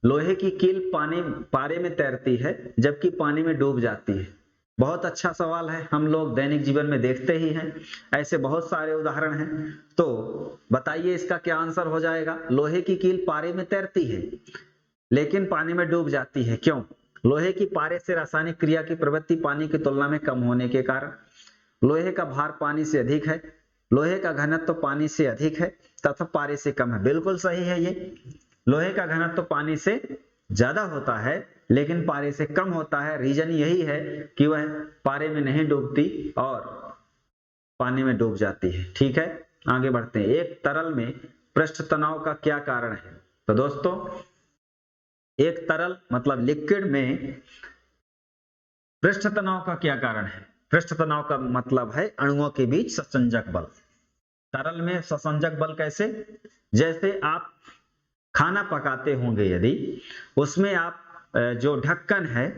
लोहे की कील पारे में तैरती है जबकि पानी में डूब जाती है। बहुत अच्छा सवाल है, हम लोग दैनिक जीवन में देखते ही हैं, ऐसे बहुत सारे उदाहरण हैं। तो बताइए इसका क्या आंसर हो जाएगा? लोहे की कील पारे में तैरती है लेकिन पानी में डूब जाती है, क्यों? लोहे की पारे से रासायनिक क्रिया की प्रवृत्ति पानी की तुलना में कम होने के कारण। लोहे का भार पानी से अधिक है, लोहे का घनत्व पानी से अधिक है तथा पारे से कम है, बिल्कुल सही है ये। लोहे का घनत्व पानी से ज्यादा होता है लेकिन पारे से कम होता है। रीजन यही है कि वह पारे में नहीं डूबती और पानी में डूब जाती है। ठीक है, आगे बढ़ते हैं। एक तरल में पृष्ठ तनाव का क्या कारण है? तो दोस्तों, एक तरल मतलब लिक्विड में पृष्ठ तनाव का क्या कारण है? पृष्ठ तनाव का मतलब है अणुओं के बीच ससंजक बल। तरल में ससंजक बल कैसे? जैसे आप खाना पकाते होंगे, यदि उसमें आप जो ढक्कन है,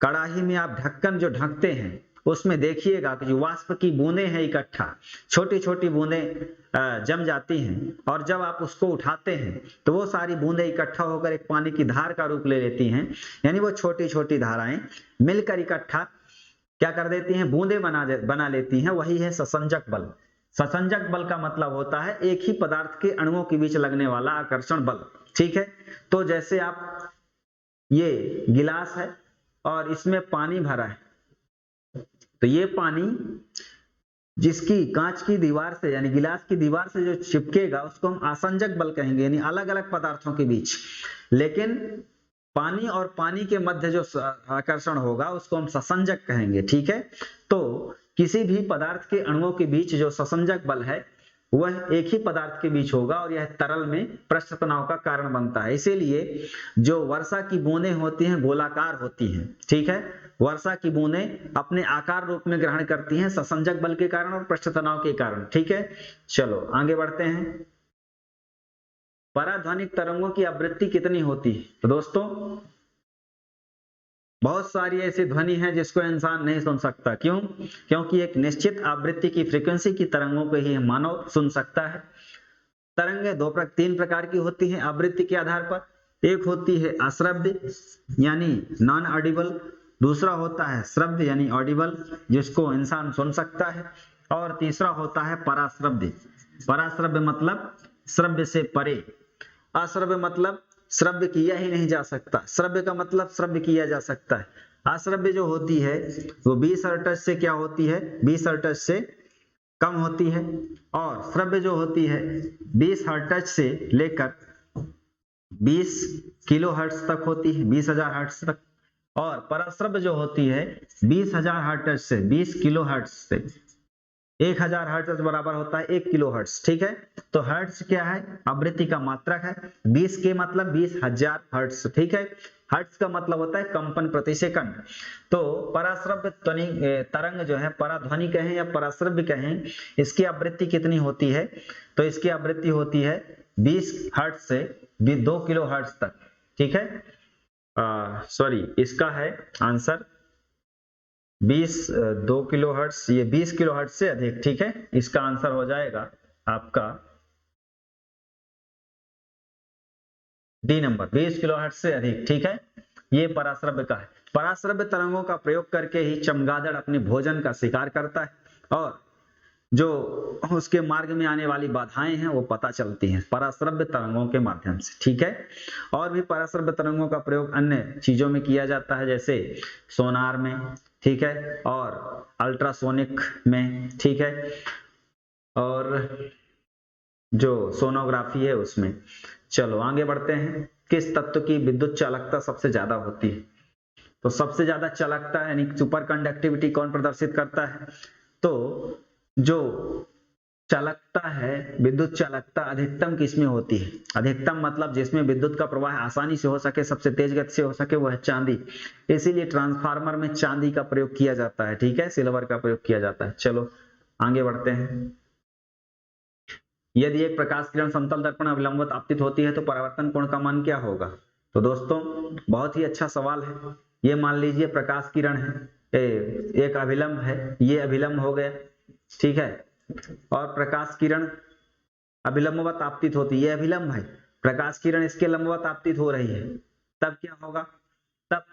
कढ़ाई में आप ढक्कन जो ढकते हैं, उसमें देखिएगा कि जो वाष्प की बूंदें हैं इकट्ठा, छोटी छोटी बूंदें जम जाती हैं, और जब आप उसको उठाते हैं तो वो सारी बूंदें इकट्ठा होकर एक पानी की धार का रूप ले लेती हैं। यानी वो छोटी छोटी धाराएं मिलकर इकट्ठा क्या कर देती हैं? बूंदें बना लेती हैं। वही है ससंजक बल। ससंजक बल का मतलब होता है एक ही पदार्थ के अणुओं के बीच लगने वाला आकर्षण बल। ठीक है, तो जैसे आप, ये गिलास है और इसमें पानी भरा है, तो ये पानी जिसकी कांच की दीवार से यानी गिलास की दीवार से जो चिपकेगा उसको हम आसंजक बल कहेंगे, यानी अलग अलग पदार्थों के बीच। लेकिन पानी और पानी के मध्य जो आकर्षण होगा उसको हम ससंजक कहेंगे। ठीक है, तो किसी भी पदार्थ के अणुओं के बीच जो ससंजक बल है वह एक ही पदार्थ के बीच होगा, और यह तरल में पृष्ठ तनाव का कारण बनता है। इसीलिए जो वर्षा की बूंदें होती हैं गोलाकार होती हैं। ठीक है, वर्षा की बूंदें अपने आकार रूप में ग्रहण करती हैं ससंजक बल के कारण और पृष्ठ तनाव के कारण। ठीक है, चलो आगे बढ़ते हैं। पराध्वनिक तरंगों की आवृत्ति कितनी होती है? तो दोस्तों बहुत सारी ऐसी ध्वनि है जिसको इंसान नहीं सुन सकता। क्यों? क्योंकि एक निश्चित आवृत्ति की फ्रीक्वेंसी की तरंगों को ही मानव सुन सकता है। तरंगें तीन प्रकार की होती हैं आवृत्ति के आधार पर। एक होती है अश्रव्य यानी नॉन ऑडिबल, दूसरा होता है श्रव्य यानी ऑडिबल जिसको इंसान सुन सकता है, और तीसरा होता है पराश्रव्य। पराश्रव्य मतलब श्रव्य से परे, अश्रव्य मतलब श्रव्य किया ही नहीं जा सकता, श्रव्य का मतलब श्रव्य किया जा सकता है। अश्रव्य जो होती है वो 20 हर्ट्ज से क्या होती है, 20 हर्ट्ज से कम होती है, और श्रव्य जो होती है 20 हर्ट्ज से लेकर 20 किलो हर्ट्ज तक होती है, 20,000 हर्ट्ज तक। और पराश्रव्य जो होती है 20,000 हर्ट्ज से 20 किलो हर्ट्ज से 1000 हर्ट्ज बराबर होता है 1 किलो हर्ट्ज। ठीक है, तो हर्ट्ज क्या है? आवृत्ति का मात्रक है। 20 के मतलब 20,000 हर्ट्ज। ठीक है, हर्ट्ज का मतलब होता है कंपन प्रति सेकंड। तो पराश्रव्य तरंग जो है, पराध्वनि कहें या पराश्रव्य कहें, इसकी आवृत्ति कितनी होती है? तो इसकी आवृत्ति होती है 20 हर्ट्ज से 2 किलो हर्ट्ज तक। ठीक है, सॉरी, इसका है आंसर 2 किलो हर्ट्ज, ये 20 किलो हर्ट्ज से अधिक। ठीक है, इसका आंसर हो जाएगा आपका डी नंबर, 20 किलो हर्ट्ज से अधिक। ठीक है, ये पराश्रव्य का है। पराश्रव्य तरंगों का प्रयोग करके ही चमगादड़ अपने भोजन का शिकार करता है, और जो उसके मार्ग में आने वाली बाधाएं हैं वो पता चलती हैं पराश्रव्य तरंगों के माध्यम से। ठीक है, और भी पराश्रव्य तरंगों का प्रयोग अन्य चीजों में किया जाता है, जैसे सोनार में, ठीक है, और अल्ट्रासोनिक में, ठीक है, और जो सोनोग्राफी है उसमें। चलो आगे बढ़ते हैं। किस तत्व की विद्युत चालकता सबसे ज्यादा होती है? तो सबसे ज्यादा चालकता यानी सुपर कंडक्टिविटी कौन प्रदर्शित करता है? तो जो चालकता है, विद्युत चालकता अधिकतम किसमें होती है? अधिकतम मतलब जिसमें विद्युत का प्रवाह आसानी से हो सके, सबसे तेज गति से हो सके, वो है चांदी। इसीलिए ट्रांसफार्मर में चांदी का प्रयोग किया जाता है। ठीक है, सिल्वर का प्रयोग किया जाता है। चलो आगे बढ़ते हैं। यदि एक प्रकाश किरण समतल दर्पण अभिलंबवत आपतित होती है तो परावर्तन कोण का मान क्या होगा? तो दोस्तों बहुत ही अच्छा सवाल है। ये मान लीजिए प्रकाश किरण है, एक अभिलंब है, ये अभिलंब हो गया, ठीक है, और प्रकाश किरण अभिलंबवत आपतित होती है, ये अभिलंब है, प्रकाश किरण इसके लंबवत आपतित हो रही है, तब क्या होगा? तब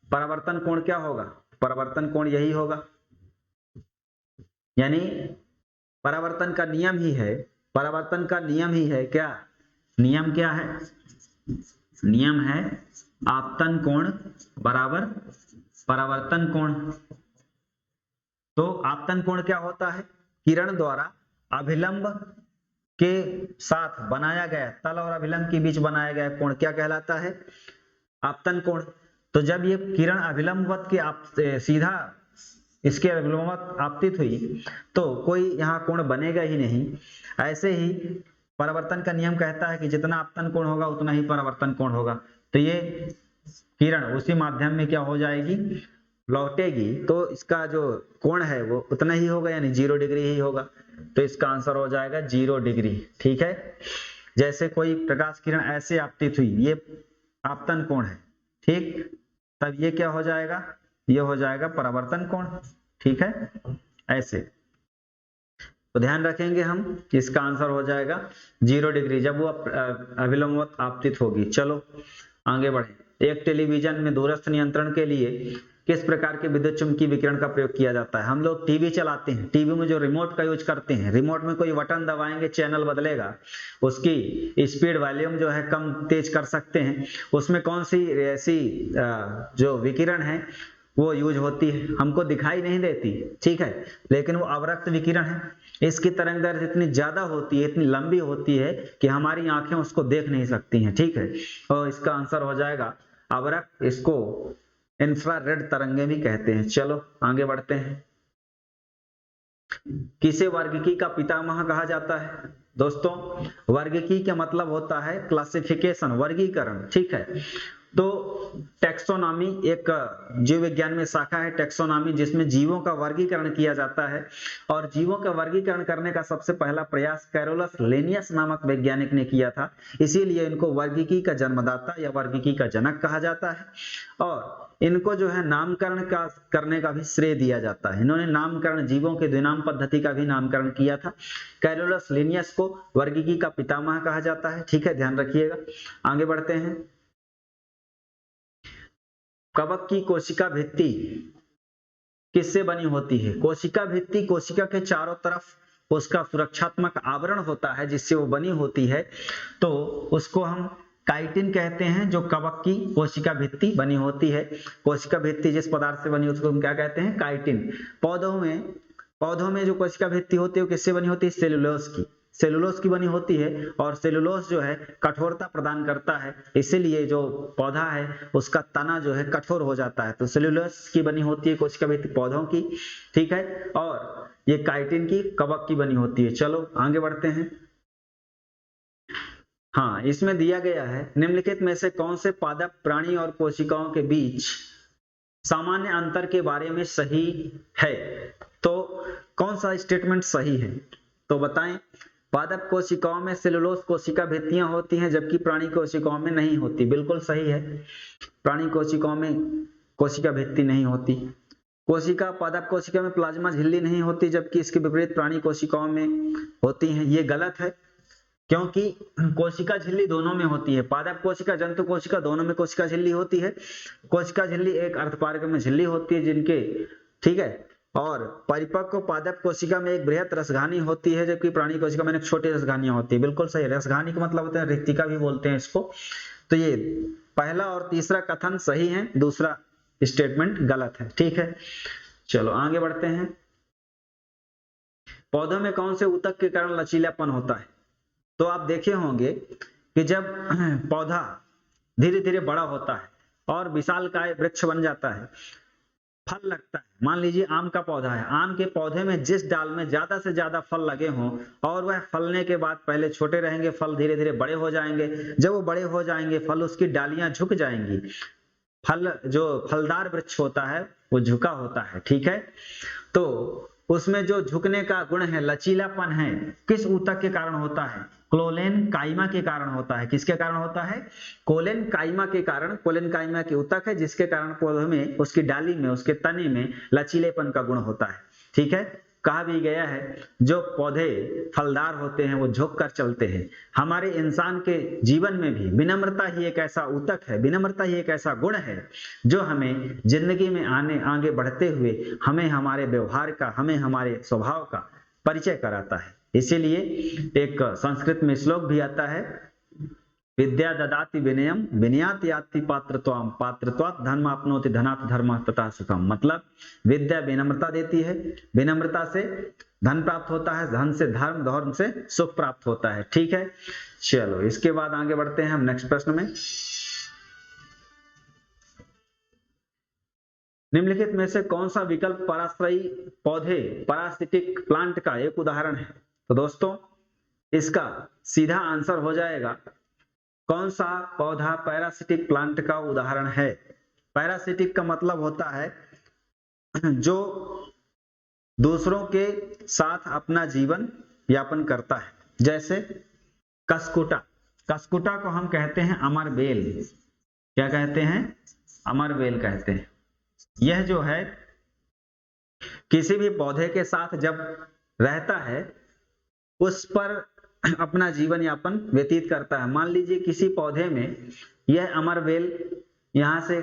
परावर्तन कोण क्या होगा? परावर्तन कोण यही होगा। यानी परावर्तन का नियम ही है, परावर्तन का नियम ही है क्या? नियम क्या है? नियम है आपतन कोण बराबर परावर्तन कोण। तो आपतन कोण क्या होता है? किरण द्वारा अभिलंब के साथ बनाया गया, तल और अभिलंब के बीच बनाया गया कोण क्या कहलाता है? आपतन कोण। तो जब ये किरण अभिलंबवत के सीधा इसके अभिलंबवत आपतित हुई तो कोई यहाँ कोण बनेगा ही नहीं। ऐसे ही परावर्तन का नियम कहता है कि जितना आपतन कोण होगा उतना ही परावर्तन कोण होगा। तो ये किरण उसी माध्यम में क्या हो जाएगी? लौटेगी, तो इसका जो कोण है वो उतना ही होगा, यानी 0 डिग्री ही होगा। तो इसका आंसर हो जाएगा 0 डिग्री। ठीक है, जैसे कोई प्रकाश किरण ऐसे आपतित हुई, ये आपतन कोण है, ठीक, तब ये क्या हो जाएगा? ये हो जाएगा परावर्तन कोण। ठीक है, ऐसे तो ध्यान रखेंगे हम कि इसका आंसर हो जाएगा 0 डिग्री जब वो अभिलंबवत आपतित होगी। चलो आगे बढ़े। एक टेलीविजन में दूरस्थ नियंत्रण के लिए किस प्रकार के विद्युत चुम्बकीय विकिरण का प्रयोग किया जाता है? हम लोग टीवी चलाते हैं, टीवी में जो रिमोट का यूज करते हैं, रिमोट में कोई बटन दबाएंगे चैनल बदलेगा, उसकी स्पीड वॉल्यूम जो है कम तेज कर सकते हैं, उसमें कौन सी ऐसी जो विकिरण है वो यूज होती है? हमको दिखाई नहीं देती, ठीक है, लेकिन वो अवरक्त विकिरण है। इसकी तरंगदैर्घ्य इतनी ज्यादा होती है, इतनी लंबी होती है कि हमारी आंखें उसको देख नहीं सकती हैं। ठीक है, और इसका आंसर हो जाएगा अवरक्त। इसको इंफ्रारेड तरंगे भी कहते हैं। चलो आगे बढ़ते हैं। किसे वर्गीकी का पितामह कहा जाता है? दोस्तों वर्गीकी का मतलब होता है क्लासिफिकेशन, वर्गीकरण। ठीक है, तो टैक्सोनॉमी एक जीव विज्ञान में शाखा है टैक्सोनॉमी, जिसमें जीवों का वर्गीकरण किया जाता है। और जीवों का वर्गीकरण करने का सबसे पहला प्रयास कैरोलस लिनियस नामक वैज्ञानिक ने किया था, इसीलिए इनको वर्गीकी का जन्मदाता या वर्गीकी का जनक कहा जाता है। और इनको जो है नामकरण का करने का भी श्रेय दिया जाता है। इन्होंने नामकरण, जीवों के द्विनाम पद्धति का भी नामकरण किया था। कैरोलस लिनियस को वर्गीकी का पितामह कहा जाता है। ठीक है, ध्यान रखिएगा। आगे बढ़ते हैं। कवक की कोशिका भित्ति किससे बनी होती है? कोशिका भित्ति कोशिका के चारों तरफ उसका सुरक्षात्मक आवरण होता है जिससे वो बनी होती है, तो उसको हम काइटिन कहते हैं। जो कवक की कोशिका भित्ति बनी होती है, कोशिका भित्ति जिस पदार्थ से बनी उसको हम क्या कहते हैं? काइटिन। पौधों में जो कोशिका भित्ति होती है वो किससे बनी होती है? सेलुलोज की बनी होती है। और सेलुलोज जो है कठोरता प्रदान करता है, इसीलिए जो पौधा है उसका तना जो है कठोर हो जाता है। तो सेलुलोज की बनी होती है कोशिका भित्ति पौधों की। ठीक है, और ये काइटिन की कवक की बनी होती है। चलो आगे बढ़ते हैं। हाँ, इसमें दिया गया है निम्नलिखित में से कौन से पादप प्राणी और कोशिकाओं के बीच सामान्य अंतर के बारे में सही है? तो कौन सा स्टेटमेंट सही है? तो बताएं। पादप कोशिकाओं में सेलुलोज कोशिका भित्तियां होती हैं जबकि प्राणी कोशिकाओं में नहीं होती। बिल्कुल सही है, प्राणी कोशिकाओं में कोशिका भित्ति नहीं होती। पादप कोशिका में प्लाज्मा झिल्ली नहीं होती जबकि इसके विपरीत प्राणी कोशिकाओं में होती है। ये गलत है, क्योंकि कोशिका झिल्ली दोनों में होती है। पादप कोशिका, जंतु कोशिका दोनों में कोशिका झिल्ली होती है। कोशिका झिल्ली एक अर्धपारगम्य झिल्ली होती है जिनके, ठीक है, और परिपक्व पादप कोशिका में एक बृहत रसघानी होती है जबकि प्राणी कोशिका में एक छोटी रसघानियां होती है। बिल्कुल सही। रसघानी का मतलब होता है रिक्तिका भी बोलते हैं इसको। तो ये पहला और तीसरा कथन सही है, दूसरा स्टेटमेंट गलत है। ठीक है, चलो आगे बढ़ते हैं। पौधों में कौन से ऊतक के कारण लचीलापन होता है? तो आप देखे होंगे कि जब पौधा धीरे धीरे बड़ा होता है और विशालकाय वृक्ष बन जाता है, फल लगता है। मान लीजिए आम का पौधा है, आम के पौधे में जिस डाल में ज्यादा से ज्यादा फल लगे हों और वह फलने के बाद पहले छोटे रहेंगे, फल धीरे धीरे बड़े हो जाएंगे। जब वो बड़े हो जाएंगे फल, उसकी डालियां झुक जाएंगी। फल, जो फलदार वृक्ष होता है वो झुका होता है। ठीक है, तो उसमें जो झुकने का गुण है, लचीलापन है, किस ऊतक के कारण होता है? कोलेन काइमा के कारण होता है। किसके कारण होता है? कोलेन काइमा के कारण। कोलेन काइमा के ऊतक है जिसके कारण पौधे में, उसकी डाली में, उसके तने में लचीलेपन का गुण होता है। ठीक है, कहा भी गया है जो पौधे फलदार होते हैं वो झुक कर चलते हैं। हमारे इंसान के जीवन में भी विनम्रता ही एक ऐसा ऊतक है, विनम्रता ही एक ऐसा गुण है जो हमें जिंदगी में आगे बढ़ते हुए हमें हमारे व्यवहार का, हमें हमारे स्वभाव का परिचय कराता है। इसीलिए एक संस्कृत में श्लोक भी आता है, विद्या ददाति विनयम विनयात याति पात्रत्वम पात्रत्वात् धर्म आपनोति धनात् धर्म तथा सुखम। मतलब विद्या विनम्रता देती है, विनम्रता से धन प्राप्त होता है, धन से धर्म, धर्म से सुख प्राप्त होता है। ठीक है, चलो इसके बाद आगे बढ़ते हैं हम नेक्स्ट प्रश्न में। निम्नलिखित में से कौन सा विकल्प पराश्रयी पौधे, पैरासिटिक प्लांट का एक उदाहरण है? तो दोस्तों इसका सीधा आंसर हो जाएगा, कौन सा पौधा पैरासिटिक प्लांट का उदाहरण है? पैरासिटिक का मतलब होता है जो दूसरों के साथ अपना जीवन यापन करता है। जैसे कसकुटा, कसकुटा को हम कहते हैं अमरबेल। क्या कहते हैं? अमरबेल कहते हैं। यह जो है किसी भी पौधे के साथ जब रहता है उस पर अपना जीवन यापन व्यतीत करता है। मान लीजिए किसी पौधे में यह अमरबेल यहां से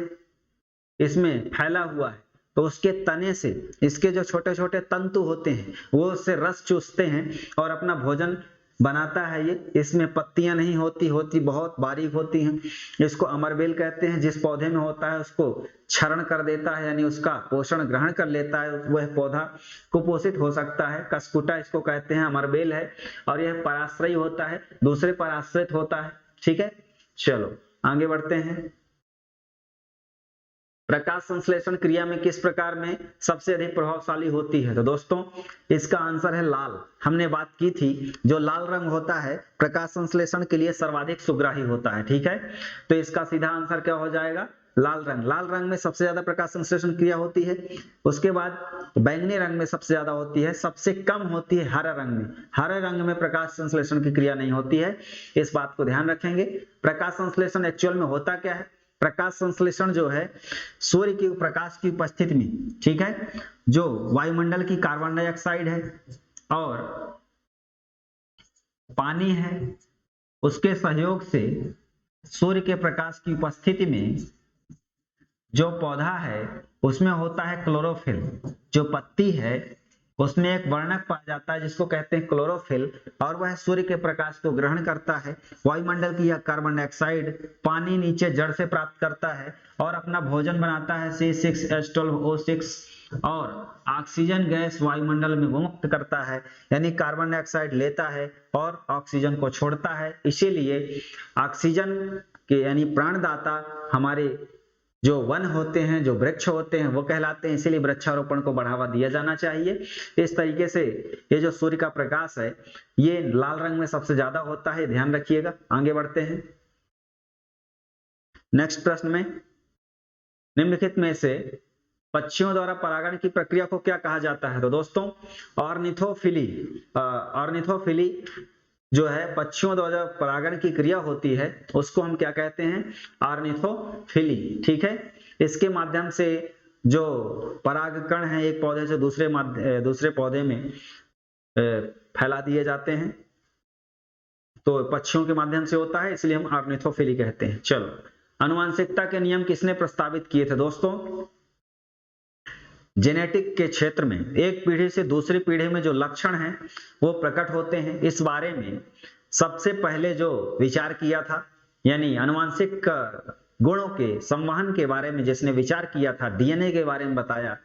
इसमें फैला हुआ है, तो उसके तने से इसके जो छोटे छोटे तंतु होते हैं वो उससे रस चूसते हैं और अपना भोजन बनाता है। ये, इसमें पत्तियां नहीं होती बहुत बारीक होती हैं। इसको अमरबेल कहते हैं। जिस पौधे में होता है उसको क्षरण कर देता है, यानी उसका पोषण ग्रहण कर लेता है, वह पौधा कुपोषित हो सकता है। कसकुटा इसको कहते हैं, अमरबेल है, और यह पराश्रयी होता है, दूसरे पर आश्रित होता है। ठीक है, चलो आगे बढ़ते हैं। प्रकाश संश्लेषण क्रिया में किस प्रकार में सबसे अधिक प्रभावशाली होती है? तो दोस्तों इसका आंसर है लाल। हमने बात की थी जो लाल रंग होता है प्रकाश संश्लेषण के लिए सर्वाधिक सुग्राही होता है। ठीक है, तो इसका सीधा आंसर क्या हो जाएगा? लाल रंग। लाल रंग में सबसे ज्यादा प्रकाश संश्लेषण क्रिया होती है। उसके बाद बैंगनी रंग में सबसे ज्यादा होती है, सबसे कम होती है हरा रंग में। हरे रंग में प्रकाश संश्लेषण की क्रिया नहीं होती है, इस बात को ध्यान रखेंगे। प्रकाश संश्लेषण एक्चुअल में होता क्या है? प्रकाश संश्लेषण जो है सूर्य की प्रकाश की उपस्थिति में, ठीक है, जो वायुमंडल की कार्बन डाइऑक्साइड है और पानी है, उसके सहयोग से सूर्य के प्रकाश की उपस्थिति में जो पौधा है उसमें होता है क्लोरोफिल। जो पत्ती है उसमें एक वर्णक पाया जाता है जिसको कहते हैं क्लोरोफिल, और वह सूर्य के प्रकाश को ग्रहण करता है। वायुमंडल की यह कार्बन डाइऑक्साइड पानी नीचे जड़ से प्राप्त करता है और अपना भोजन बनाता है C6H12O6, और ऑक्सीजन गैस वायुमंडल में मुक्त करता है, यानी कार्बन डाइऑक्साइड लेता है और ऑक्सीजन को छोड़ता है। इसीलिए ऑक्सीजन के यानी प्राणदाता हमारे जो वन होते हैं, जो वृक्ष होते हैं वो कहलाते हैं, इसीलिए वृक्षारोपण को बढ़ावा दिया जाना चाहिए। इस तरीके से ये जो सूर्य का प्रकाश है ये लाल रंग में सबसे ज्यादा होता है, ध्यान रखिएगा। आगे बढ़ते हैं नेक्स्ट प्रश्न में। निम्नलिखित में से पक्षियों द्वारा परागण की प्रक्रिया को क्या कहा जाता है? तो दोस्तों ऑर्निथोफिली, ऑर्निथोफिली जो है पक्षियों द्वारा परागण की क्रिया होती है उसको हम क्या कहते हैं? ऑर्निथोफिली। ठीक है, इसके माध्यम से जो परागकण है एक पौधे से दूसरे पौधे में फैला दिए जाते हैं, तो पक्षियों के माध्यम से होता है, इसलिए हम ऑर्निथोफिली कहते हैं। चलो, आनुवंशिकता के नियम किसने प्रस्तावित किए थे? दोस्तों जेनेटिक के क्षेत्र में एक पीढ़ी से दूसरी पीढ़ी में जो लक्षण हैं वो प्रकट होते हैं, इस बारे में सबसे पहले जो विचार किया था, यानी आनुवंशिक गुणों के संवहन के बारे में जिसने विचार किया था, डीएनए के बारे में बताया।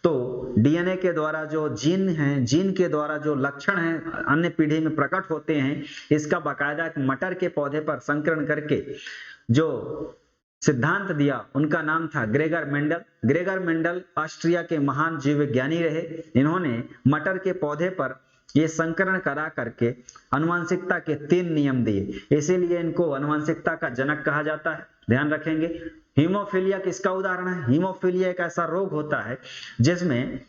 तो डीएनए के द्वारा जो जीन हैं, जीन के द्वारा जो लक्षण हैं अन्य पीढ़ी में प्रकट होते हैं, इसका बाकायदा एक मटर के पौधे पर संकरण करके जो सिद्धांत दिया उनका नाम था Gregor Mendel. Gregor Mendel Austria के महान जीव विज्ञानी रहे। इन्होंने मटर के पौधे पर ये संकरण करा करके आनुवंशिकता के 3 नियम दिए, इसीलिए इनको आनुवंशिकता का जनक कहा जाता है। ध्यान रखेंगे। हीमोफीलिया किसका उदाहरण है? हीमोफीलिया एक ऐसा रोग होता है जिसमें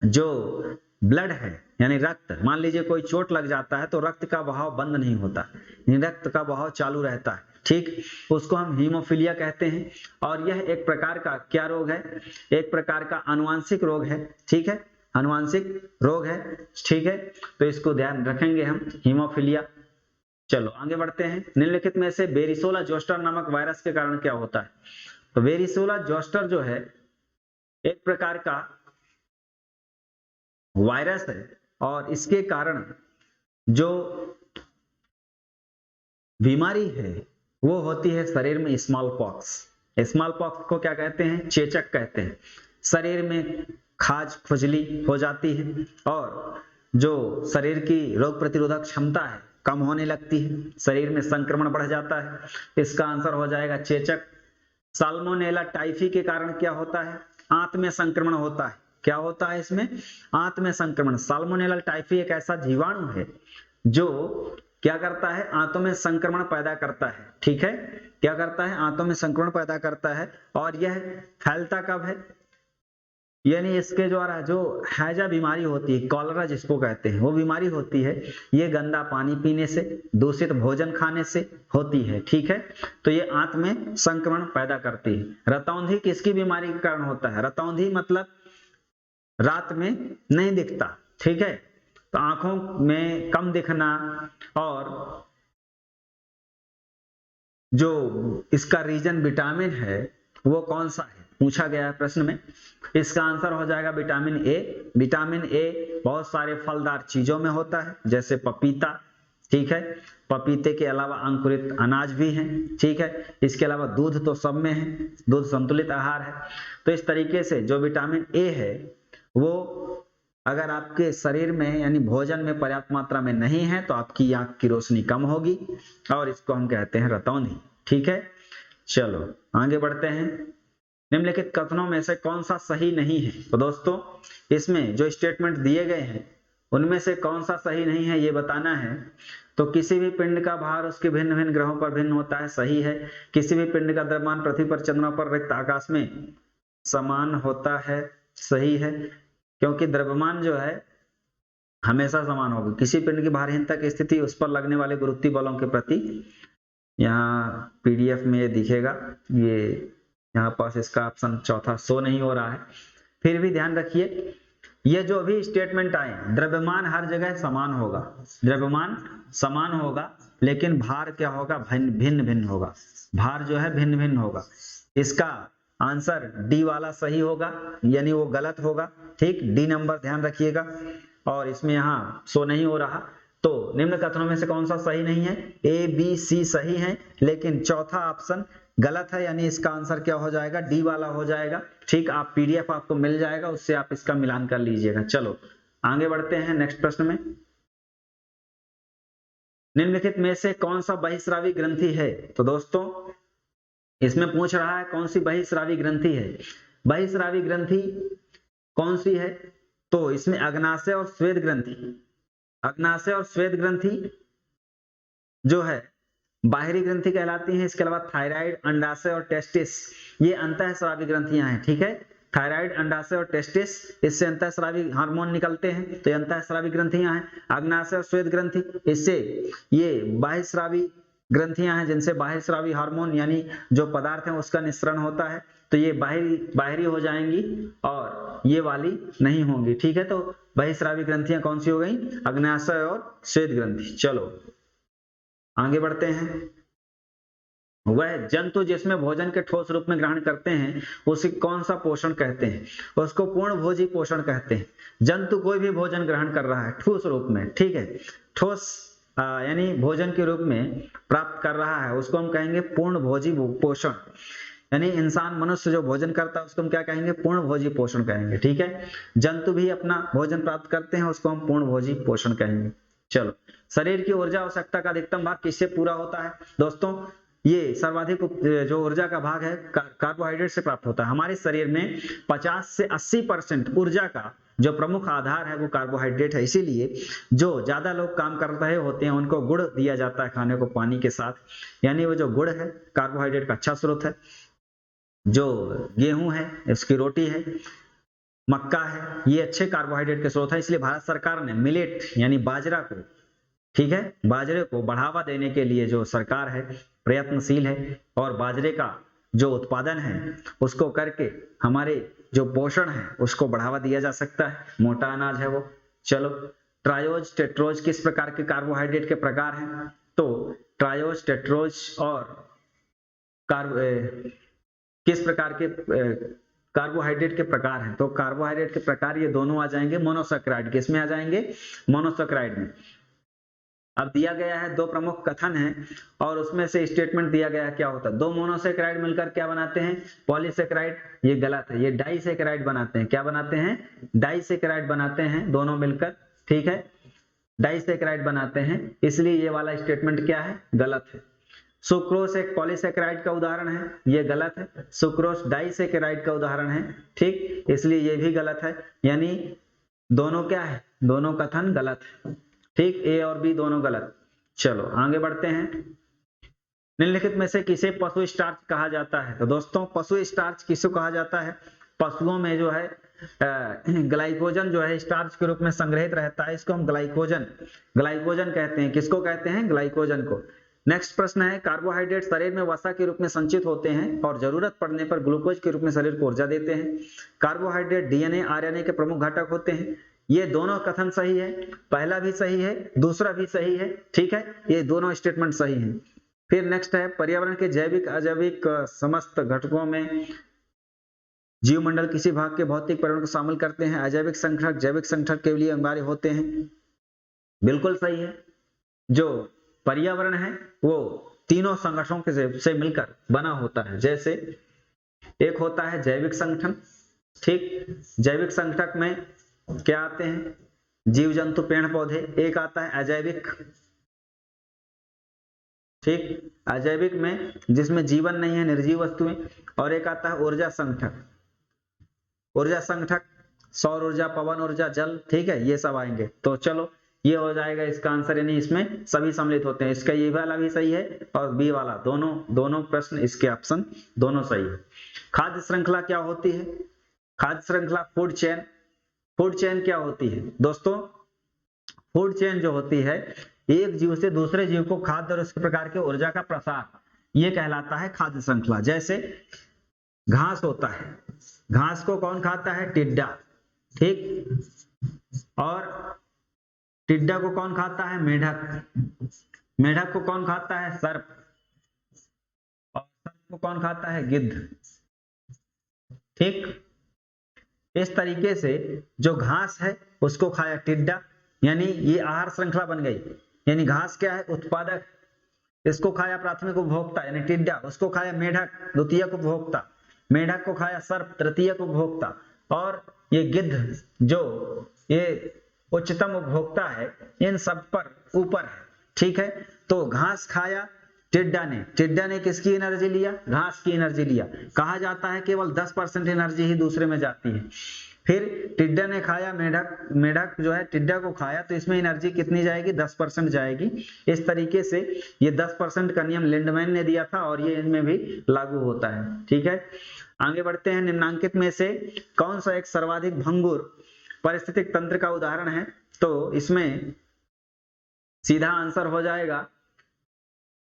जो ब्लड है यानी रक्त, मान लीजिए कोई चोट लग जाता है तो रक्त का बहाव बंद नहीं होता, रक्त का बहाव चालू रहता है। ठीक, उसको हम हीमोफीलिया कहते हैं। और यह एक प्रकार का क्या रोग है? एक प्रकार का आनुवंशिक रोग है। ठीक है, आनुवंशिक रोग है। ठीक है, तो इसको ध्यान रखेंगे हम, हीमोफीलिया। चलो आगे बढ़ते हैं। निम्नलिखित में से वेरिसोला जोस्टर नामक वायरस के कारण क्या होता है? तो वेरिसोला जोस्टर जो है एक प्रकार का वायरस है और इसके कारण जो बीमारी है वो होती है शरीर में स्मॉल पॉक्स। स्मॉल पॉक्स को क्या कहते हैं? चेचक कहते हैं। शरीर में खाज खुजली हो जाती है और जो शरीर की रोग प्रतिरोधक क्षमता है कम होने लगती है, शरीर में संक्रमण बढ़ जाता है। इसका आंसर हो जाएगा चेचक। साल्मोनेला टाइफी के कारण क्या होता है? आंत में संक्रमण होता है। क्या होता है इसमें? आंत में संक्रमण। साल्मोनेला टाइफी एक ऐसा जीवाणु है जो क्या करता है? आंतों में संक्रमण पैदा करता है। ठीक है, क्या करता है? आंतों में संक्रमण पैदा करता है। और यह फैलता कब है? यानी इसके द्वारा जो हैजा बीमारी होती है, कॉलरा जिसको कहते हैं, वो बीमारी होती है, ये गंदा पानी पीने से, दूषित भोजन खाने से होती है। ठीक है, तो ये आंत में संक्रमण पैदा करती है। रतौंधी किसकी बीमारी के कारण होता है? रतौंधी मतलब रात में नहीं दिखता। ठीक है, तो आंखों में कम दिखना, और जो इसका रीजन विटामिन है वो कौन सा है पूछा गया है प्रश्न में। इसका आंसर हो जाएगा विटामिन ए। विटामिन ए बहुत सारे फलदार चीजों में होता है, जैसे पपीता। ठीक है, पपीते के अलावा अंकुरित अनाज भी हैं। ठीक है, इसके अलावा दूध तो सब में है, दूध संतुलित आहार है। तो इस तरीके से जो विटामिन ए है वो अगर आपके शरीर में यानी भोजन में पर्याप्त मात्रा में नहीं है तो आपकी आंख की रोशनी कम होगी और इसको हम कहते हैं रतौंधी। ठीक है, चलो आगे बढ़ते हैं। निम्नलिखित कथनों में से कौन सा सही नहीं है? तो दोस्तों इसमें जो स्टेटमेंट दिए गए हैं उनमें से कौन सा सही नहीं है ये बताना है। तो किसी भी पिंड का भार उसके भिन्न भिन्न ग्रहों पर भिन्न होता है, सही है। किसी भी पिंड का द्रव्यमान पृथ्वी पर, चंद्रमा पर, रिक्त आकाश में समान होता है, सही है, क्योंकि द्रव्यमान जो है हमेशा समान होगा। किसी पिंड की भारहीनता की स्थिति उस पर लगने वाले गुरुत्वीय बलों के प्रति, यहाँ पीडीएफ में ये दिखेगा, ये यहाँ पास इसका ऑप्शन चौथा शो नहीं हो रहा है। फिर भी ध्यान रखिए ये जो भी स्टेटमेंट आए, द्रव्यमान हर जगह समान होगा, द्रव्यमान समान होगा, लेकिन भार क्या होगा? भिन्न भिन्न होगा। भार जो है भिन्न भिन्न होगा। इसका आंसर डी वाला सही होगा, यानी वो गलत होगा। ठीक, डी नंबर ध्यान रखिएगा। और इसमें यहाँ शो नहीं हो रहा। तो निम्न कथनों में से कौन सा सही नहीं है? ए बी सी सही है, लेकिन चौथा ऑप्शन गलत है, यानी इसका आंसर क्या हो जाएगा? डी वाला हो जाएगा। ठीक, आप पीडीएफ आपको मिल जाएगा, उससे आप इसका मिलान कर लीजिएगा। चलो आगे बढ़ते हैं नेक्स्ट प्रश्न में। निम्नलिखित में से कौन सा बहिस्रावी ग्रंथि है? तो दोस्तों इसमें पूछ रहा है कौन सी बहिस्रावी ग्रंथि है। बहिस्रावी ग्रंथि कौन सी है? तो इसमें अग्नाशय और श्वेत ग्रंथि, अग्नाशय और श्वेत ग्रंथि जो है बाहरी ग्रंथि कहलाती हैं। इसके अलावा थायराइड, अंडाशय और टेस्टिस, ये अंतःस्रावी ग्रंथियां हैं। ठीक है, थायराइड, अंडाशय और टेस्टिस, इससे अंतःस्रावी हार्मोन निकलते हैं, तो ये अंतःस्रावी ग्रंथियां हैं। अग्नाशय और श्वेत ग्रंथि, इससे ये बाह्यस्रावी ग्रंथियां हैं, जिनसे बाह्यस्रावी हार्मोन यानी जो पदार्थ है उसका निस्सरण होता है, तो ये बाहरी हो जाएंगी और ये वाली नहीं होंगी। ठीक है, तो बहिस्रावी ग्रंथियां कौन सी हो गई? अग्नाशय और श्वेत ग्रंथि। चलो आगे बढ़ते हैं। वह जंतु जिसमें भोजन के ठोस रूप में ग्रहण करते हैं उसे कौन सा पोषण कहते हैं? उसको पूर्ण भोजी पोषण कहते हैं। जंतु कोई भी भोजन ग्रहण कर रहा है ठोस रूप में, ठीक है, ठोस यानी भोजन के रूप में प्राप्त कर रहा है, उसको हम कहेंगे पूर्ण भोजी पोषण। यानी इंसान, मनुष्य जो भोजन करता है उसको हम क्या कहेंगे? पूर्ण भोजी पोषण कहेंगे। ठीक है, जंतु भी अपना भोजन प्राप्त करते हैं, उसको हम पूर्ण भोजी पोषण कहेंगे। चलो, शरीर की ऊर्जा आवश्यकता का अधिकतम भाग किससे पूरा होता है? दोस्तों ये सर्वाधिक जो ऊर्जा का भाग है कार्बोहाइड्रेट से प्राप्त होता है। हमारे शरीर में 50 से 80% ऊर्जा का जो प्रमुख आधार है वो कार्बोहाइड्रेट है। इसीलिए जो ज्यादा लोग काम कर रहे होते हैं उनको गुड़ दिया जाता है खाने को पानी के साथ, यानी वो जो गुड़ है कार्बोहाइड्रेट का अच्छा स्रोत है। जो गेहूं है, उसकी रोटी है, मक्का है, ये अच्छे कार्बोहाइड्रेट के स्रोत है। इसलिए भारत सरकार ने मिलेट यानी बाजरा को, ठीक है, बाजरे को बढ़ावा देने के लिए जो सरकार है प्रयत्नशील है, और बाजरे का जो उत्पादन है उसको करके हमारे जो पोषण है उसको बढ़ावा दिया जा सकता है। मोटा अनाज है वो। चलो, ट्रायोज, टेट्रोज किस प्रकार के कार्बोहाइड्रेट के प्रकार हैं? तो ट्रायोज, टेट्रोज और किस प्रकार के कार्बोहाइड्रेट के प्रकार हैं? तो कार्बोहाइड्रेट के प्रकार ये दोनों आ जाएंगे मोनोसैकराइड। किसमें आ जाएंगे? मोनोसैकराइड में। अब दिया गया है दो प्रमुख कथन हैं और उसमें से स्टेटमेंट दिया गया है क्या होता है? दो मोनोसैकराइड मिलकर क्या बनाते हैं? पॉलीसैकराइड। ये गलत है, ये डाइसैकराइड बनाते हैं। क्या बनाते हैं? डाइसैकराइड बनाते हैं दोनों मिलकर। ठीक है, डाइसैकराइड बनाते हैं, इसलिए ये वाला स्टेटमेंट क्या है? गलत है। सुक्रोज एक पॉलीसैकराइड का उदाहरण है, ये गलत है। सुक्रोज डाइसैकराइड का उदाहरण है, ठीक, इसलिए ये भी गलत है। यानी दोनों क्या है? दोनों कथन गलत है। ठीक, ए और बी दोनों गलत। चलो आगे बढ़ते हैं। निम्नलिखित में से किसे पशु स्टार्च कहा जाता है? तो दोस्तों पशु स्टार्च किसको कहा जाता है? पशुओं में जो है ग्लाइकोजन जो है स्टार्च के रूप में संग्रहित रहता है, इसको हम ग्लाइकोजन कहते हैं। किसको कहते हैं? ग्लाइकोजन को। नेक्स्ट प्रश्न है, कार्बोहाइड्रेट शरीर में वसा के रूप में संचित होते हैं और जरूरत पड़ने पर ग्लूकोज के रूप में शरीर को ऊर्जा देते हैं। कार्बोहाइड्रेट डीएनए, आरएनए के प्रमुख घटक होते हैं। ये दोनों कथन सही है, पहला भी सही है, दूसरा भी सही है। ठीक है, ये दोनों स्टेटमेंट सही हैं। फिर नेक्स्ट है, पर्यावरण के जैविक अजैविक समस्त घटकों में जीवमंडल किसी भाग के भौतिक पर्यावरण को शामिल करते हैं। अजैविक संगठक जैविक संगठक के लिए अनिवार्य होते हैं। बिल्कुल सही है। जो पर्यावरण है वो तीनों संगठनों से मिलकर बना होता है। जैसे एक होता है जैविक संगठन, ठीक, जैविक संगठक में क्या आते हैं? जीव जंतु पेड़ पौधे। एक आता है अजैविक, ठीक। अजैविक में जिसमें जीवन नहीं है, निर्जीव वस्तुएं। और एक आता है ऊर्जा संगठक, ऊर्जा संगठक सौर ऊर्जा, पवन ऊर्जा, जल, ठीक है, ये सब आएंगे। तो चलो ये हो जाएगा इसका आंसर, यानी इसमें सभी सम्मिलित होते हैं। इसका ये वाला भी सही है और बी वाला, दोनों प्रश्न इसके ऑप्शन दोनों सही है। खाद्य श्रृंखला क्या होती है? खाद्य श्रृंखला फूड चेन। फूड चेन क्या होती है दोस्तों? फूड चेन जो होती है, एक जीव से दूसरे जीव को खाद्य और उसके प्रकार के ऊर्जा का प्रसार, ये कहलाता है खाद्य श्रृंखला। जैसे घास होता है, घास को कौन खाता है? टिड्डा, ठीक। और टिड्डा को कौन खाता है? मेढक। मेढक को कौन खाता है? सर्प। और सर्प को कौन खाता है? गिद्ध, ठीक। इस तरीके से जो घास है उसको खाया टिड्डा, यानी ये आहार श्रृंखला बन गई। यानी घास क्या है? उत्पादक, इसको खाया प्राथमिक उपभोक्ता यानी टिड्डा, उसको खाया मेढक, द्वितीयक उपभोक्ता, मेढक को खाया सर्प, तृतीयक उपभोक्ता, और ये गिद्ध जो ये उच्चतम उपभोक्ता है, इन सब पर ऊपर है, ठीक है। तो घास खाया टिड्डा ने, टिड्डा ने किसकी एनर्जी लिया? घास की एनर्जी लिया। कहा जाता है केवल 10% एनर्जी ही दूसरे में जाती है। फिर टिड्डा ने खाया मेढक, मेढक जो है टिड्डा को खाया, तो इसमें एनर्जी कितनी जाएगी? 10% जाएगी। इस तरीके से ये 10% का नियम लिंडमैन ने दिया था और ये इनमें भी लागू होता है, ठीक है। आगे बढ़ते हैं। निम्नांकित में से कौन सा एक सर्वाधिक भंगुर पारिस्थितिक तंत्र का उदाहरण है? तो इसमें सीधा आंसर हो जाएगा